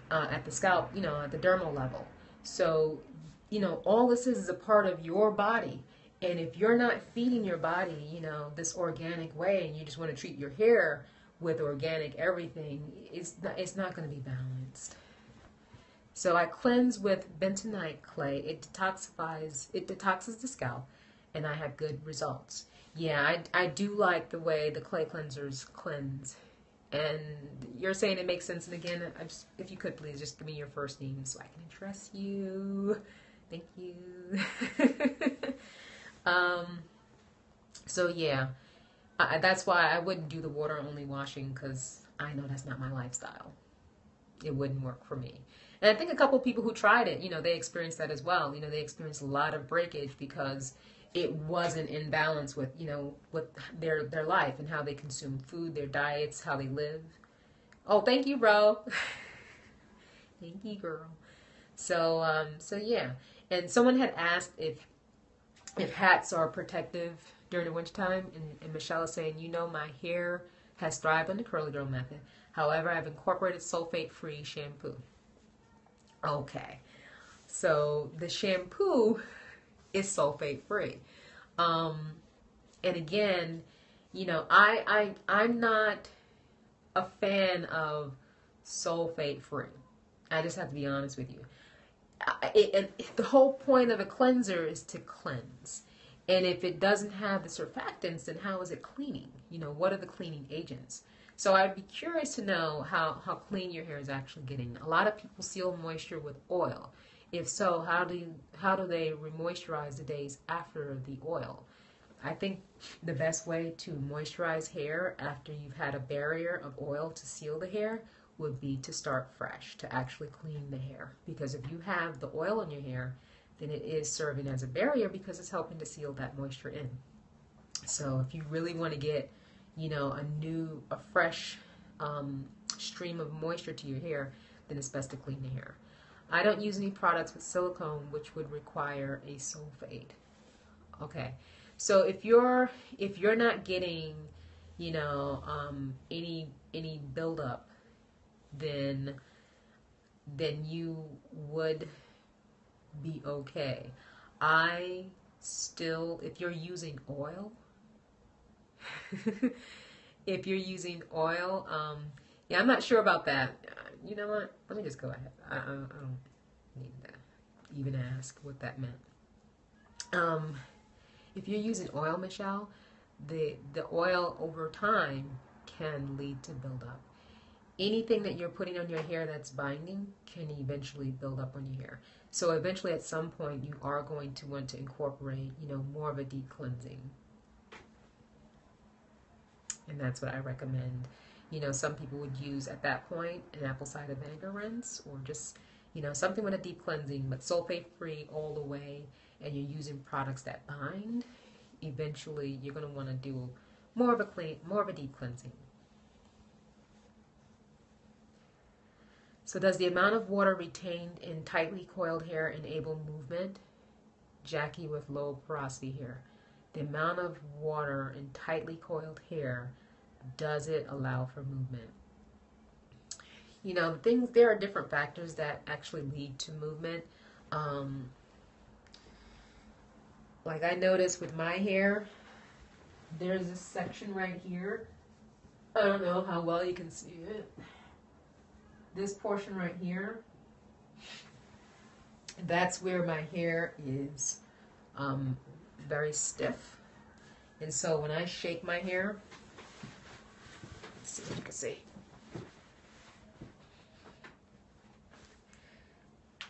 at the scalp, at the dermal level. So all this is a part of your body, And if you're not feeding your body, you know, this organic way, and you just want to treat your hair with organic everything, it's not going to be balanced. So I cleanse with bentonite clay. It detoxes the scalp, and I have good results. Yeah, I do like the way the clay cleansers cleanse. And you're saying it makes sense. And again, if you could please just give me your first name so I can address you. Thank you. So yeah, that's why I wouldn't do the water only washing, because I know that's not my lifestyle. It wouldn't work for me. And I think a couple of people who tried it, you know, they experienced that as well. You know, they experienced a lot of breakage because it wasn't in balance with, you know, with their life and how they consume food, their diets, how they live. Oh, thank you, bro. Thank you, girl. So yeah. And someone had asked if hats are protective during the wintertime, and Michelle is saying, you know, my hair has thrived on the curly girl method. However, I've incorporated sulfate-free shampoo. Okay. So the shampoo is sulfate-free. And again, you know, I'm not a fan of sulfate-free. I just have to be honest with you. The whole point of a cleanser is to cleanse. And if it doesn't have the surfactants, then how is it cleaning? You know, what are the cleaning agents? So I'd be curious to know how clean your hair is actually getting. A lot of people seal moisture with oil. If so, how do they remoisturize the days after the oil? I think the best way to moisturize hair after you've had a barrier of oil to seal the hair would be to start fresh, to actually clean the hair. Because if you have the oil in your hair, then it is serving as a barrier because it's helping to seal that moisture in. So if you really want to get, you know, a fresh stream of moisture to your hair, then it's best to clean the hair. I don't use any products with silicone, which would require a sulfate. Okay, so if you're not getting, you know, any buildup, then you would be okay. If you're using oil, yeah, I'm not sure about that. You know what? Let me just go ahead. I don't need to even ask what that meant. If you're using oil, Michelle, the oil over time can lead to buildup. Anything that you're putting on your hair that's binding can eventually build up on your hair. So eventually at some point you are going to want to incorporate, you know, more of a deep cleansing. And that's what I recommend. You know, some people would use at that point an apple cider vinegar rinse, or just, you know, something with a deep cleansing, but sulfate free all the way, and you're using products that bind. Eventually you're going to want to do more of a deep cleansing. So does the amount of water retained in tightly coiled hair enable movement? Jackie with low porosity hair. The amount of water in tightly coiled hair, does it allow for movement? You know, there are different factors that actually lead to movement. Like I noticed with my hair, there's this section right here. I don't know how well you can see it. This portion right here, that's where my hair is very stiff. And so when I shake my hair, let's see what you can see.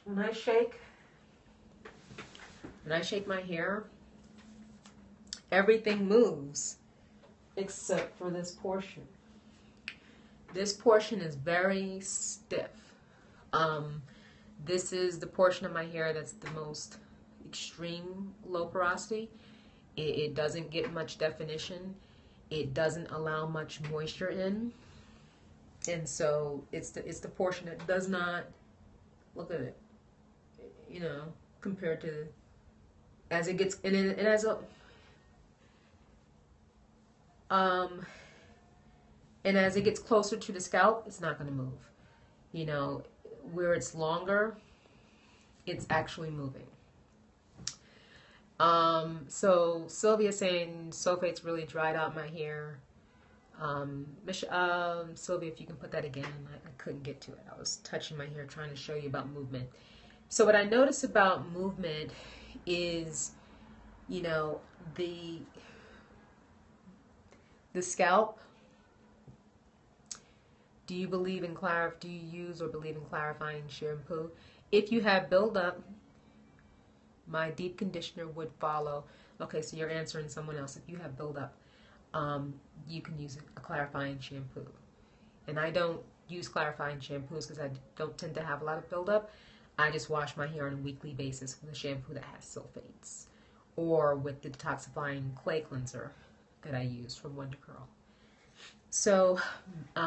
When I shake my hair, everything moves except for this portion. This portion is very stiff. This is the portion of my hair that's the most extreme low porosity. It doesn't get much definition. It doesn't allow much moisture in. And so it's the portion that does not, look at it, you know, compared to as it gets, and as a, and as it gets closer to the scalp, it's not going to move. You know, where it's longer, it's actually moving. So Sylvia saying sulfates really dried out my hair. Sylvia, if you can put that again, I couldn't get to it. I was touching my hair trying to show you about movement. So what I notice about movement is, you know, the scalp. Do you use or believe in clarifying shampoo? If you have buildup, my deep conditioner would follow. Okay, so you're answering someone else. If you have buildup, you can use a clarifying shampoo. And I don't use clarifying shampoos because I don't tend to have a lot of buildup. I just wash my hair on a weekly basis with a shampoo that has sulfates, or with the detoxifying clay cleanser that I use from Wonder Curl. So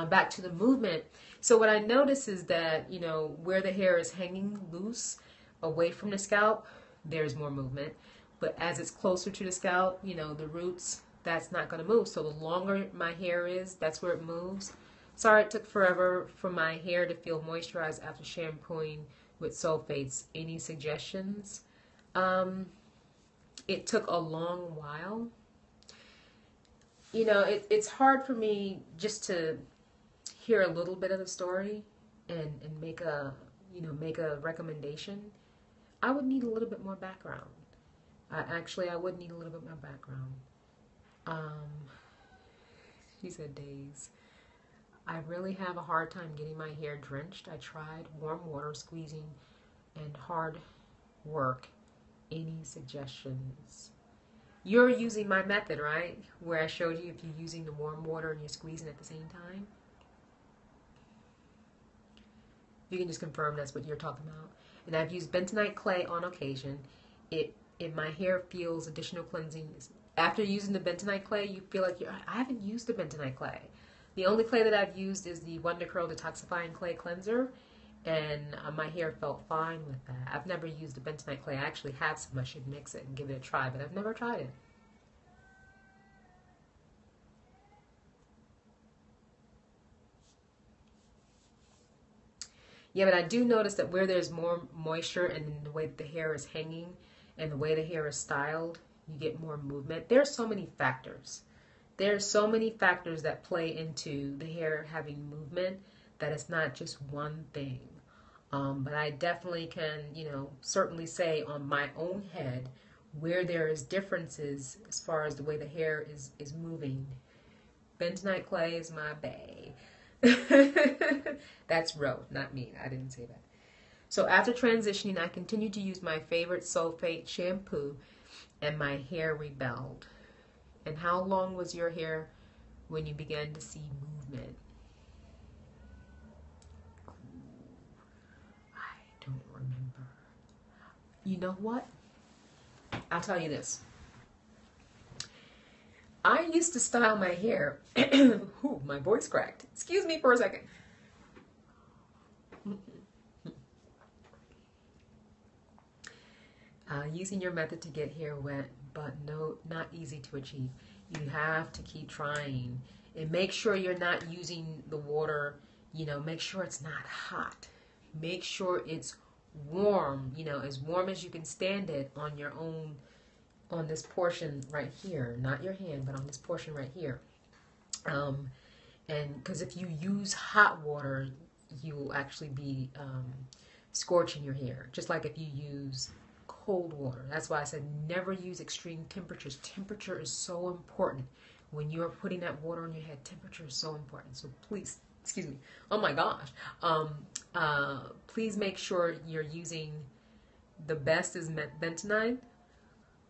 back to the movement. So what I notice is that, you know, where the hair is hanging loose away from the scalp, there's more movement. But as it's closer to the scalp, you know, the roots, that's not going to move. So the longer my hair is, that's where it moves. Sorry it took forever for my hair to feel moisturized after shampooing with sulfates. Any suggestions? It took a long while. You know, it's hard for me just to hear a little bit of the story and make a recommendation. I would need a little bit more background. I would need a little bit more background. She said days. I really have a hard time getting my hair drenched. I tried warm water, squeezing, and hard work. Any suggestions? You're using my method, right? Where I showed you if you're using the warm water and you're squeezing at the same time. You can just confirm that's what you're talking about. And I've used bentonite clay on occasion. If my hair feels additional cleansing. After using the bentonite clay, you feel like I haven't used the bentonite clay. The only clay that I've used is the Wonder Curl Detoxifying Clay Cleanser, and my hair felt fine with that. I've never used the bentonite clay. I actually have some. I should mix it and give it a try, but I've never tried it. Yeah, but I do notice that where there's more moisture and the way that the hair is hanging and the way the hair is styled, you get more movement. There's so many factors. There's so many factors that play into the hair having movement that it's not just one thing. But I definitely can, you know, certainly say on my own head where there is differences as far as the way the hair is moving. Bentonite clay is my bae. That's Ro, not me. I didn't say that. So after transitioning, I continued to use my favorite sulfate shampoo, and my hair rebelled. And how long was your hair when you began to see movement? I don't remember. You know what? I'll tell you this. I used to style my hair. Ooh, my voice cracked. Excuse me for a second. Using your method to get hair wet, but no, not easy to achieve. You have to keep trying. And make sure you're not using the water, you know, make sure it's not hot. Make sure it's warm, you know, as warm as you can stand it on your own, on this portion right here, not your hand, but on this portion right here. And because if you use hot water, you will actually be scorching your hair, just like if you use cold water. That's why I said never use extreme temperatures. Temperature is so important. When you're putting that water on your head, temperature is so important. So please, excuse me, oh my gosh, please make sure you're using the best is bentonite.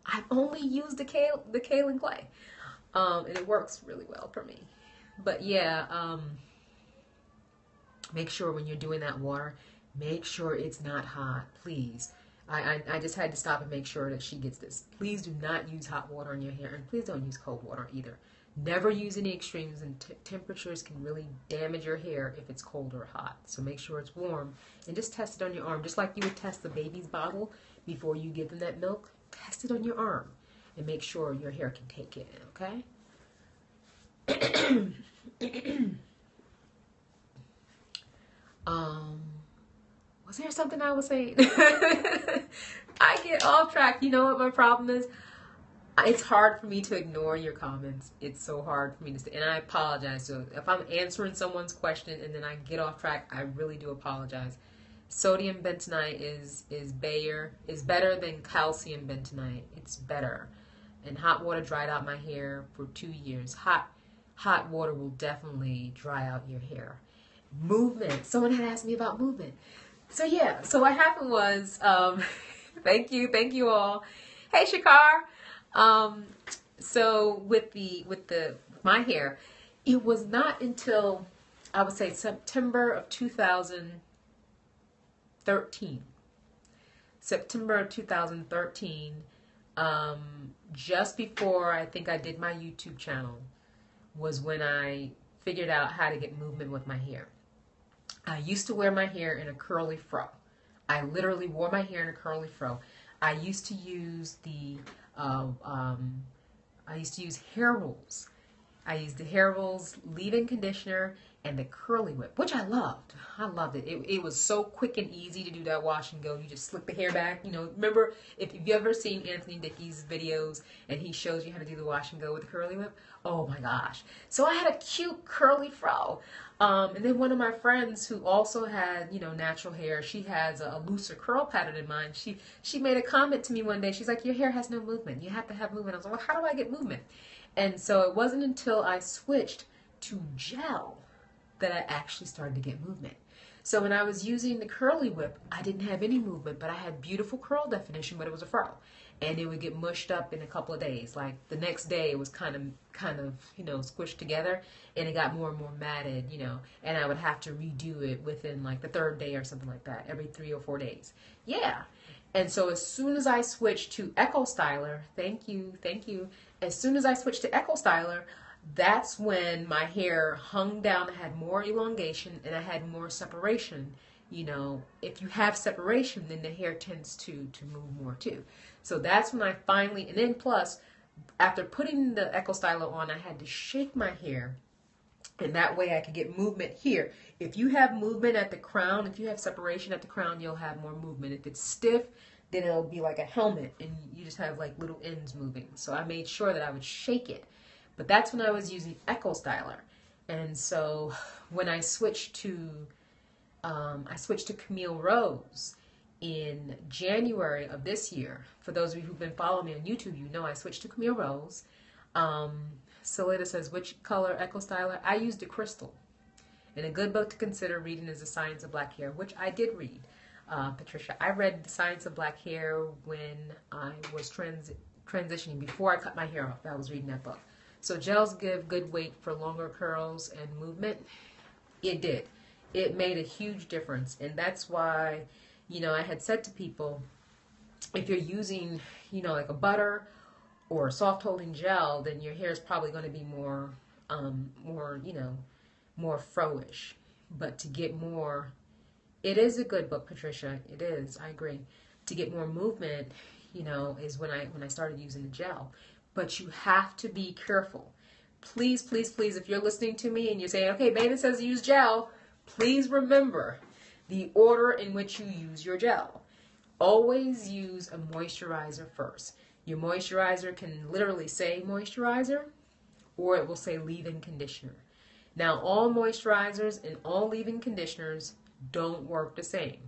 I've only used the kaolin clay, and it works really well for me. But yeah, make sure when you're doing that water, make sure it's not hot, please. I just had to stop and make sure that she gets this. Please do not use hot water on your hair, and please don't use cold water either. Never use any extremes, and temperatures can really damage your hair if it's cold or hot. So make sure it's warm, and just test it on your arm, just like you would test the baby's bottle before you give them that milk. Test it on your arm, and make sure your hair can take it, okay? Was there something I was saying? I get off track. You know what my problem is? It's hard for me to ignore your comments. It's so hard for me to say, and I apologize. So if I'm answering someone's question and then I get off track, I really do apologize. Sodium bentonite is better than calcium bentonite. It's better. And hot water dried out my hair for 2 years. Hot water will definitely dry out your hair. Movement. Someone had asked me about movement. So yeah. So what happened was, thank you all. Hey Shakar. So with my hair, it was not until I would say September of 2013. September of 2013, just before I think I did my YouTube channel, was when I figured out how to get movement with my hair. I used to wear my hair in a curly fro. I literally wore my hair in a curly fro. I used to use hair rolls. I used the hair rolls, leave-in conditioner, and the curly whip, which I loved. I loved it. It was so quick and easy to do that wash and go. You just slick the hair back. You know, remember, if you've ever seen Anthony Dickey's videos and he shows you how to do the wash and go with the curly whip, oh my gosh. So I had a cute curly fro. And then one of my friends who also had, you know, natural hair, she has a looser curl pattern in mine. She made a comment to me one day. She's like, your hair has no movement. You have to have movement. I was like, well, how do I get movement? And so it wasn't until I switched to gel that I actually started to get movement. So when I was using the curly whip, I didn't have any movement, but I had beautiful curl definition, but it was a fro. And it would get mushed up in a couple of days. Like the next day it was kind of, you know, squished together, and it got more and more matted, you know, and I would have to redo it within like the third day or something like that, every 3 or 4 days. Yeah. And so as soon as I switched to Echo Styler, thank you. As soon as I switched to Echo Styler, that's when my hair hung down. I had more elongation and I had more separation. You know, if you have separation, then the hair tends to move more too. So that's when I finally, and then plus, after putting the Echo Styler on, I had to shake my hair, and that way I could get movement here. If you have movement at the crown, if you have separation at the crown, you'll have more movement. If it's stiff, then it'll be like a helmet, and you just have like little ends moving. So I made sure that I would shake it. But that's when I was using Echo Styler. And so when I switched to Camille Rose in January of this year. For those of you who've been following me on YouTube, you know I switched to Camille Rose. Salida says, which color Echo Styler? I used the crystal. And a good book to consider reading is The Science of Black Hair, which I did read. Patricia, I read The Science of Black Hair when I was transitioning, before I cut my hair off. I was reading that book. So gels give good weight for longer curls and movement. It did. It made a huge difference. And that's why, you know, I had said to people, if you're using, you know, like a butter or a soft holding gel, then your hair is probably going to be more, you know, more fro-ish. But to get more, it is a good book, Patricia. It is. I agree. To get more movement, you know, is when I started using the gel. But you have to be careful. Please, please, please, if you're listening to me and you're saying, okay, Beta says use gel, please remember the order in which you use your gel. Always use a moisturizer first. Your moisturizer can literally say moisturizer, or it will say leave-in conditioner. Now, all moisturizers and all leave-in conditioners don't work the same.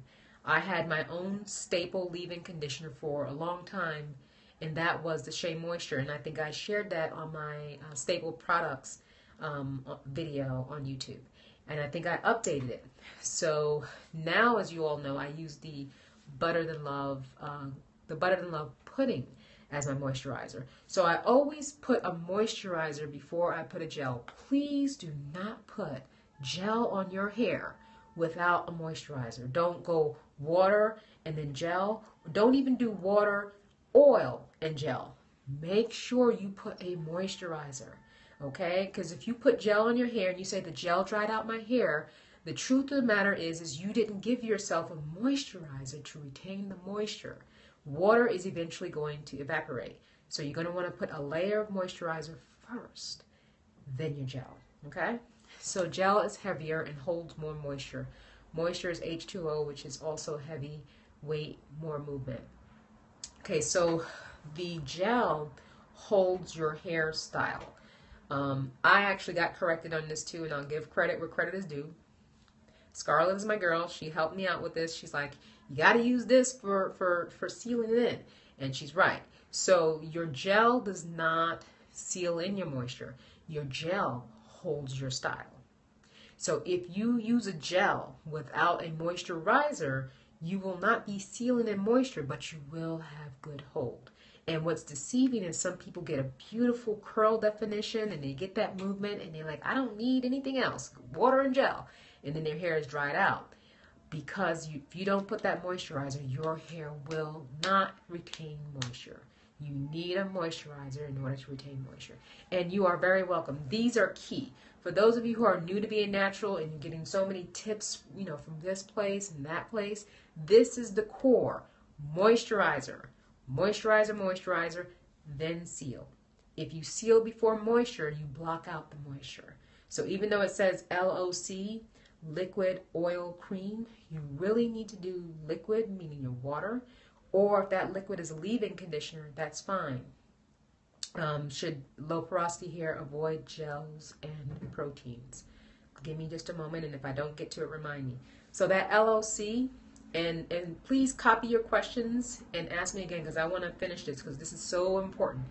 I had my own staple leave-in conditioner for a long time, and that was the Shea Moisture, and I think I shared that on my staple products video on YouTube. And I think I updated it. So now, as you all know, I use the Butter Than Love pudding as my moisturizer. So I always put a moisturizer before I put a gel. Please do not put gel on your hair without a moisturizer. Don't go water and then gel. Don't even do water, oil, and gel. Make sure you put a moisturizer. Okay, because if you put gel on your hair and you say the gel dried out my hair, the truth of the matter is you didn't give yourself a moisturizer to retain the moisture. Water is eventually going to evaporate. So you're going to want to put a layer of moisturizer first, then your gel. Okay, so gel is heavier and holds more moisture. Moisture is H2O, which is also heavy weight, more movement. Okay, so the gel holds your hairstyle. I actually got corrected on this too, and I'll give credit where credit is due. Scarlett is my girl. She helped me out with this. She's like, you got to use this for sealing it in. And she's right. So your gel does not seal in your moisture. Your gel holds your style. So if you use a gel without a moisturizer, you will not be sealing in moisture, but you will have good hold. And what's deceiving is some people get a beautiful curl definition and they get that movement and they're like, I don't need anything else, water and gel. And then their hair is dried out. Because if you don't put that moisturizer, your hair will not retain moisture. You need a moisturizer in order to retain moisture. And you are very welcome. These are key. For those of you who are new to being natural and you're getting so many tips, from this place and that place, this is the core. Moisturizer, moisturizer, moisturizer, then seal. If you seal before moisture, you block out the moisture. So even though it says LOC, liquid oil cream, you really need to do liquid, meaning your water, or if that liquid is a leave-in conditioner, that's fine. Should low porosity hair avoid gels and proteins? Give me just a moment, and if I don't get to it, remind me. So that LOC, and please copy your questions and ask me again, because I want to finish this, because this is so important.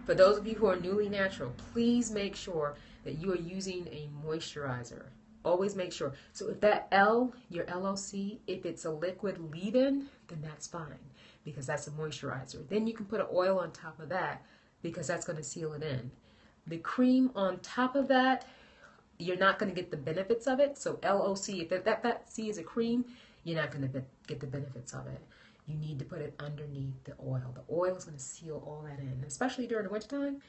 For those of you who are newly natural, please make sure that you are using a moisturizer. Always make sure. So if that L, your LOC, if it's a liquid leave-in, then that's fine, because that's a moisturizer. Then you can put an oil on top of that, because that's going to seal it in. The cream on top of that, you're not going to get the benefits of it. So LOC, if that C is a cream, you're not going to get the benefits of it. You need to put it underneath the oil. The oil is going to seal all that in, especially during the wintertime.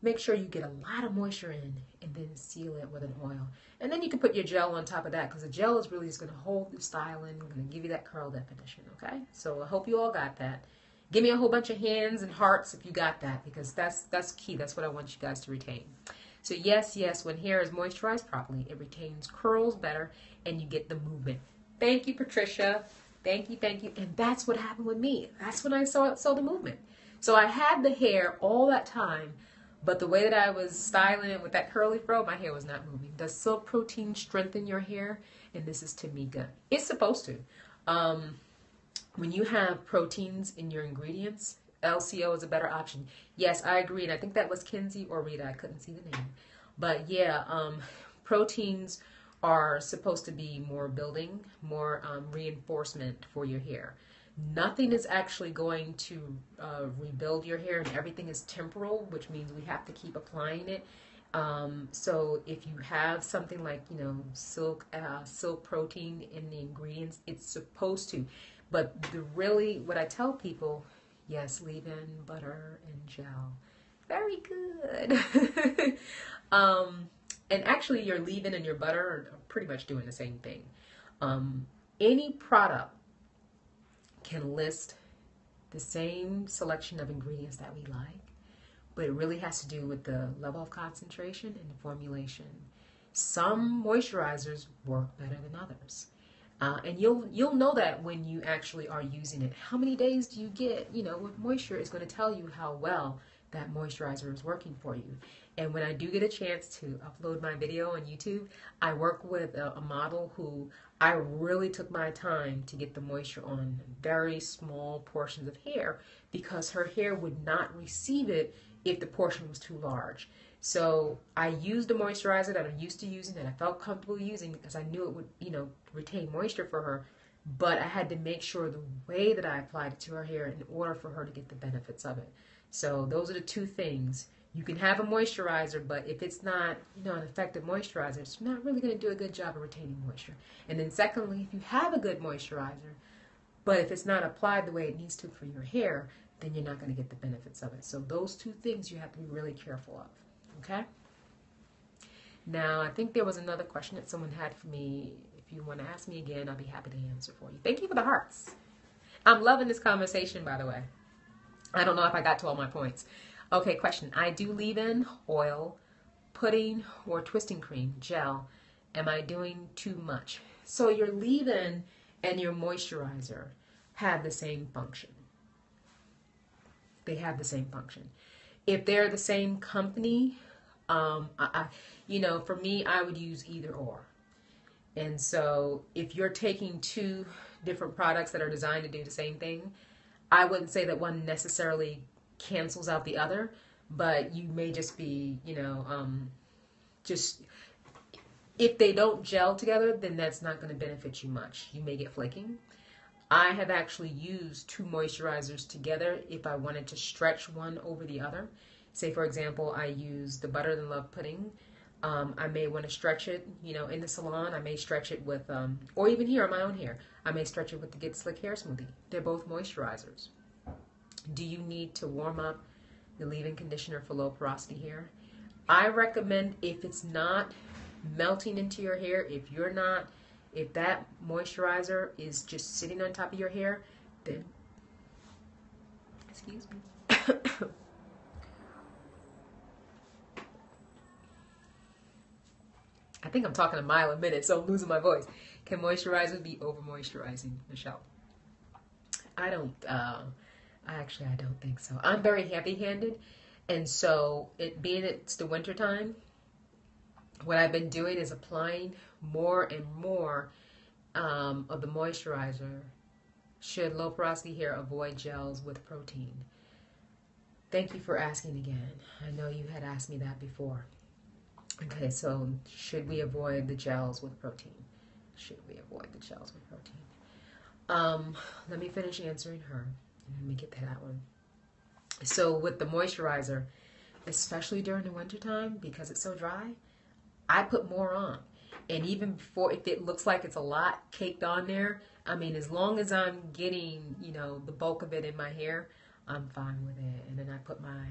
Make sure you get a lot of moisture in and then seal it with an oil. And then you can put your gel on top of that, because the gel is really just going to hold the style in, going to give you that curl definition, okay? So I hope you all got that. Give me a whole bunch of hands and hearts if you got that, because that's key. That's what I want you guys to retain. So yes, when hair is moisturized properly, it retains curls better and you get the movement. Thank you, Patricia. Thank you. And that's what happened with me. That's when I saw the movement. So I had the hair all that time, but the way that I was styling it with that curly fro, my hair was not moving. Does silk protein strengthen your hair? And this is Tamika. It's supposed to. When you have proteins in your ingredients, LCO is a better option. Yes, I agree. And I think that was Kinsey or Rita. I couldn't see the name. But yeah, proteins are supposed to be more building, more reinforcement for your hair. Nothing is actually going to rebuild your hair, and everything is temporal, which means we have to keep applying it. So if you have something like, silk protein in the ingredients, it's supposed to. But what I tell people, yes, leave-in, butter, and gel. Very good. And actually, your leave-in and your butter are pretty much doing the same thing. Any product can list the same selection of ingredients that we like, but it really has to do with the level of concentration and the formulation. Some moisturizers work better than others. And you'll know that when you actually are using it. How many days do you get, with moisture is going to tell you how well that moisturizer is working for you. And when I do get a chance to upload my video on YouTube, I work with a model who I really took my time to get the moisture on very small portions of hair, because her hair would not receive it if the portion was too large. So I used a moisturizer that I'm used to using, that I felt comfortable using, because I knew it would, retain moisture for her. But I had to make sure the way that I applied it to her hair in order for her to get the benefits of it. So those are the two things. You can have a moisturizer, but if it's not, an effective moisturizer, it's not really going to do a good job of retaining moisture. And then secondly, if you have a good moisturizer, but if it's not applied the way it needs to for your hair, then you're not going to get the benefits of it. So those two things you have to be really careful of, okay? Now, I think there was another question that someone had for me. If you want to ask me again, I'll be happy to answer for you. Thank you for the hearts. I'm loving this conversation, by the way. I don't know if I got to all my points. Okay, question. I do leave-in, oil, pudding, or twisting cream, gel. Am I doing too much? So your leave-in and your moisturizer have the same function. they have the same function. If they're the same company, for me, I would use either or. And so if you're taking two different products that are designed to do the same thing, I wouldn't say that one necessarily cancels out the other, but you may just be, just if they don't gel together, then that's not going to benefit you much. You may get flaking. I have actually used two moisturizers together if I wanted to stretch one over the other. Say, for example, I use the Butter Than Love pudding. I may want to stretch it, in the salon. I may stretch it with, or even here on my own hair, I may stretch it with the Get Slick Hair Smoothie. They're both moisturizers. Do you need to warm up the leave-in conditioner for low porosity hair? I recommend, if it's not melting into your hair, if that moisturizer is just sitting on top of your hair, then, excuse me. I think I'm talking a mile a minute, so I'm losing my voice. Can moisturizers be over moisturizing, Michelle? I don't think so. I'm very heavy-handed, and so it's the winter time, what I've been doing is applying more and more of the moisturizer. Should low porosity hair avoid gels with protein? Thank you for asking again. I know you had asked me that before. Okay, so should we avoid the gels with protein? Should we avoid the gels with protein? Let me finish answering her. Let me get to that one. So with the moisturizer, especially during the wintertime, because it's so dry, I put more on. And even before, if it looks like it's a lot caked on there, I mean, as long as I'm getting, the bulk of it in my hair, I'm fine with it. And then I put my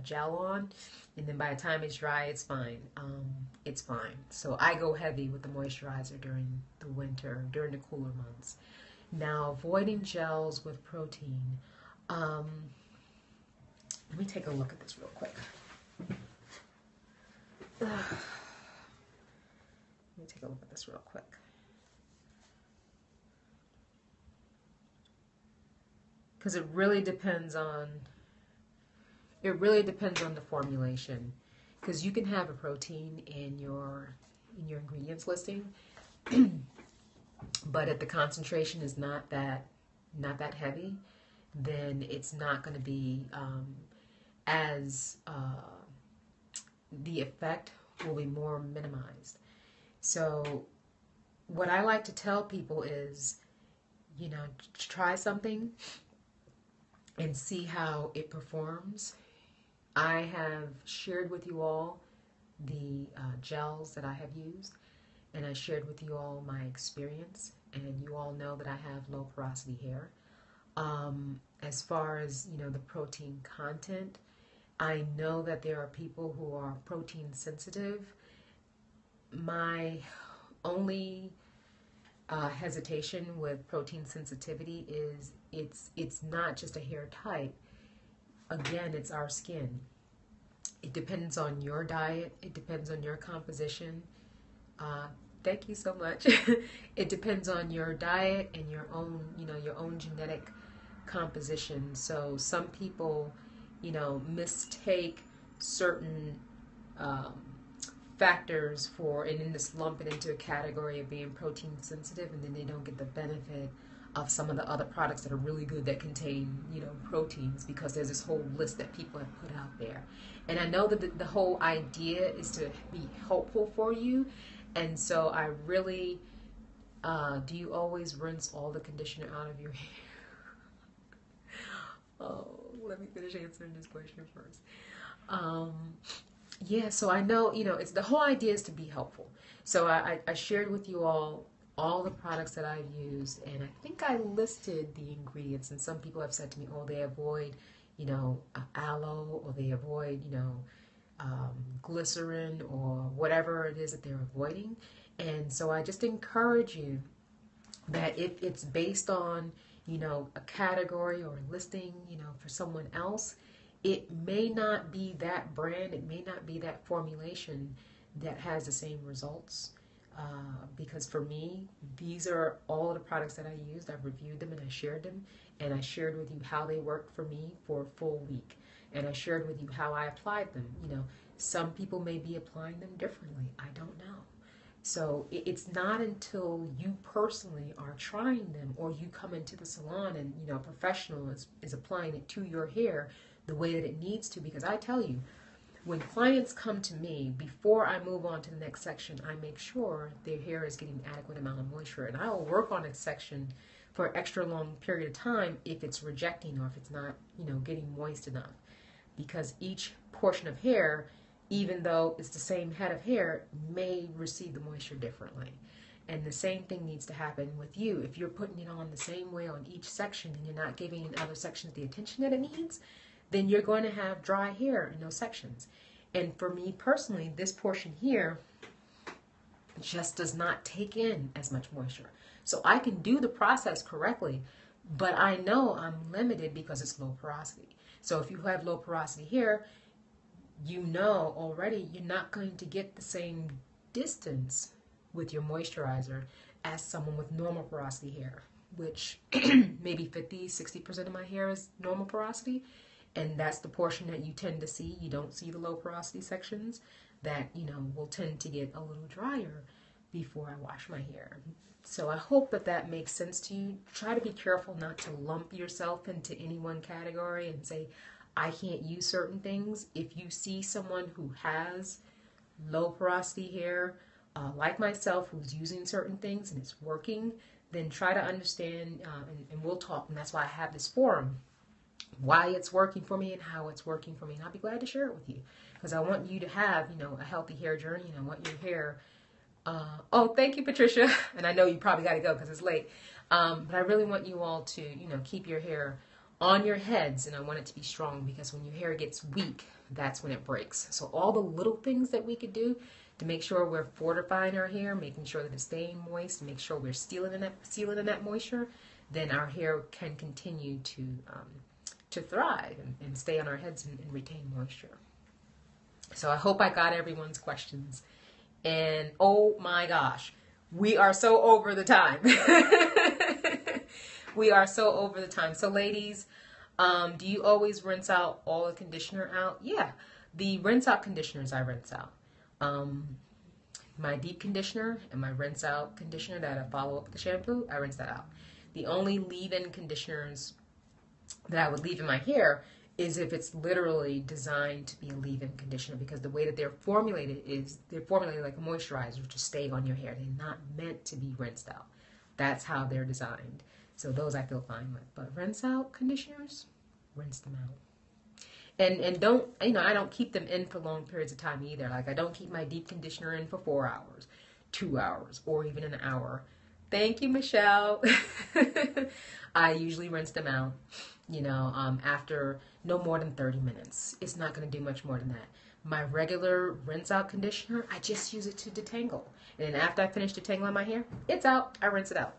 gel on, and then by the time it's dry, it's fine. It's fine. So I go heavy with the moisturizer during the winter, during the cooler months. Now, avoiding gels with protein. Let me take a look at this real quick. Let me take a look at this real quick. Because it really depends on the formulation. Because you can have a protein in your ingredients listing, but if the concentration is not that heavy, then it's not going to be the effect will be more minimized. So what I like to tell people is, try something and see how it performs. I have shared with you all the gels that I have used, and I shared with you all my experience, and you all know that I have low porosity hair. As far as, the protein content, I know that there are people who are protein sensitive. My only hesitation with protein sensitivity is it's not just a hair type. Again, it's our skin. It depends on your diet. It depends on your composition. Thank you so much. It depends on your diet and your own genetic composition. So some people, mistake certain factors and then just lump it into a category of being protein sensitive, and then they don't get the benefit of some of the other products that are really good that contain, proteins, because there's this whole list that people have put out there. And I know that the whole idea is to be helpful for you, and so I really, do you always rinse all the conditioner out of your hair? Oh, let me finish answering this question first. Yeah, so I know, it's the whole idea is to be helpful. So I shared with you all the products that I've used, and I think I listed the ingredients, and some people have said to me, oh, they avoid, aloe, or they avoid, glycerin, or whatever it is that they're avoiding. And so I just encourage you that if it's based on, a category or a listing, for someone else, it may not be that brand, it may not be that formulation that has the same results. because for me, these are all of the products that I used. I've reviewed them and I shared them, and I shared with you how they worked for me for a full week, and I shared with you how I applied them. You know, some people may be applying them differently. I don't know. So it's not until you personally are trying them, or you come into the salon and, you know, a professional is applying it to your hair the way that it needs to. Because I tell you, when clients come to me, before I move on to the next section, I make sure their hair is getting an adequate amount of moisture. And I will work on a section for an extra long period of time if it's rejecting or if it's not, you know, getting moist enough. Because each portion of hair, even though it's the same head of hair, may receive the moisture differently. And the same thing needs to happen with you. If you're putting it on the same way on each section and you're not giving other sections the attention that it needs, then you're going to have dry hair in those sections. And for me personally, this portion here just does not take in as much moisture. So I can do the process correctly, but I know I'm limited because it's low porosity. So if you have low porosity hair, you know already you're not going to get the same distance with your moisturizer as someone with normal porosity hair, which maybe 50-60% of my hair is normal porosity, and that's the portion that you tend to see. You don't see the low porosity sections that, you know, will tend to get a little drier before I wash my hair. So I hope that that makes sense to you. Try to be careful not to lump yourself into any one category and say, I can't use certain things. If you see someone who has low porosity hair, like myself, who's using certain things and it's working, then try to understand, and we'll talk. And that's why I have this forum, why it's working for me and how it's working for me. And I'll be glad to share it with you, because I want you to have, you know, a healthy hair journey, and I want your hair. Oh, thank you, Patricia. And I know you probably got to go because it's late. But I really want you all to, you know, keep your hair on your heads, and I want it to be strong, because when your hair gets weak, that's when it breaks. So all the little things that we could do to make sure we're fortifying our hair, making sure that it's staying moist, make sure we're sealing in that moisture, then our hair can continue to thrive and stay on our heads and retain moisture. So I hope I got everyone's questions. And oh my gosh, we are so over the time. We are so over the time. So ladies, do you always rinse out all the conditioner out? Yeah, the rinse out conditioners I rinse out. My deep conditioner and my rinse out conditioner that I follow up with the shampoo, I rinse that out. The only leave-in conditioners that I would leave in my hair is if it's literally designed to be a leave-in conditioner, because the way that they're formulated is they're formulated like a moisturizer to stay on your hair. They're not meant to be rinsed out. That's how they're designed. So those I feel fine with. But rinse out conditioners, rinse them out. And don't, you know, I don't keep them in for long periods of time either. Like I don't keep my deep conditioner in for 4 hours, 2 hours, or even an hour. Thank you, Michelle. I usually rinse them out, you know, after no more than 30 minutes. It's not going to do much more than that. My regular rinse out conditioner, I just use it to detangle. And then after I finish detangling my hair, it's out. I rinse it out.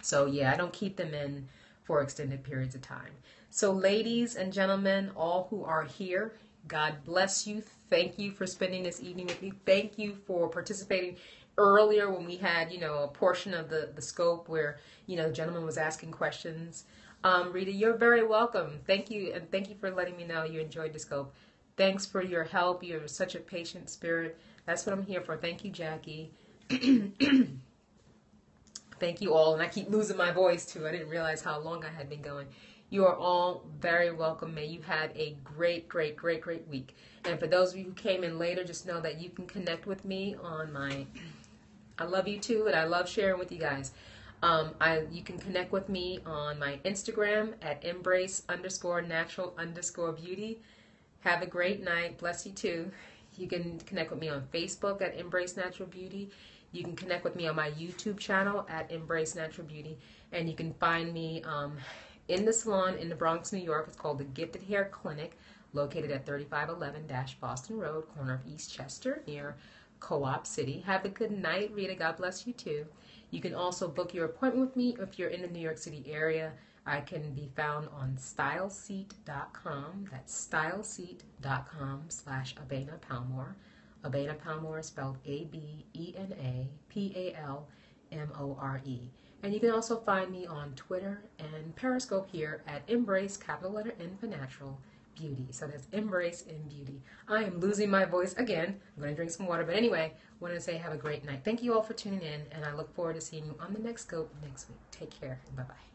So yeah, I don't keep them in for extended periods of time. So ladies and gentlemen, all who are here, God bless you. Thank you for spending this evening with me. Thank you for participating earlier when we had, you know, a portion of the scope where, you know, the gentleman was asking questions. Rita, you're very welcome. Thank you. And thank you for letting me know you enjoyed the scope. Thanks for your help. You're such a patient spirit. That's what I'm here for. Thank you, Jackie. Thank you all. And I keep losing my voice too. I didn't realize how long I had been going. You are all very welcome. May you have a great, great, great, great week. And for those of you who came in later, just know that you can connect with me on my, I love you too, and I love sharing with you guys. You can connect with me on my Instagram at embrace_natural_beauty. Have a great night. Bless you too. You can connect with me on Facebook at Embrace Natural Beauty. You can connect with me on my YouTube channel at Embrace Natural Beauty. And you can find me in the salon in the Bronx, New York. It's called the Gifted Hair Clinic, located at 3511-Boston Road, corner of East Chester, near Co-op City. Have a good night, Rita. God bless you too. You can also book your appointment with me if you're in the New York City area. I can be found on styleseat.com. That's styleseat.com/Abena Palmore. Abena Palmore, spelled ABENAPALMORE. And you can also find me on Twitter and Periscope here at Embrace, capital letter N for Natural Beauty. So that's Embrace in Beauty. I am losing my voice again. I'm going to drink some water. But anyway, I want to say have a great night. Thank you all for tuning in, and I look forward to seeing you on the next scope next week. Take care. Bye-bye.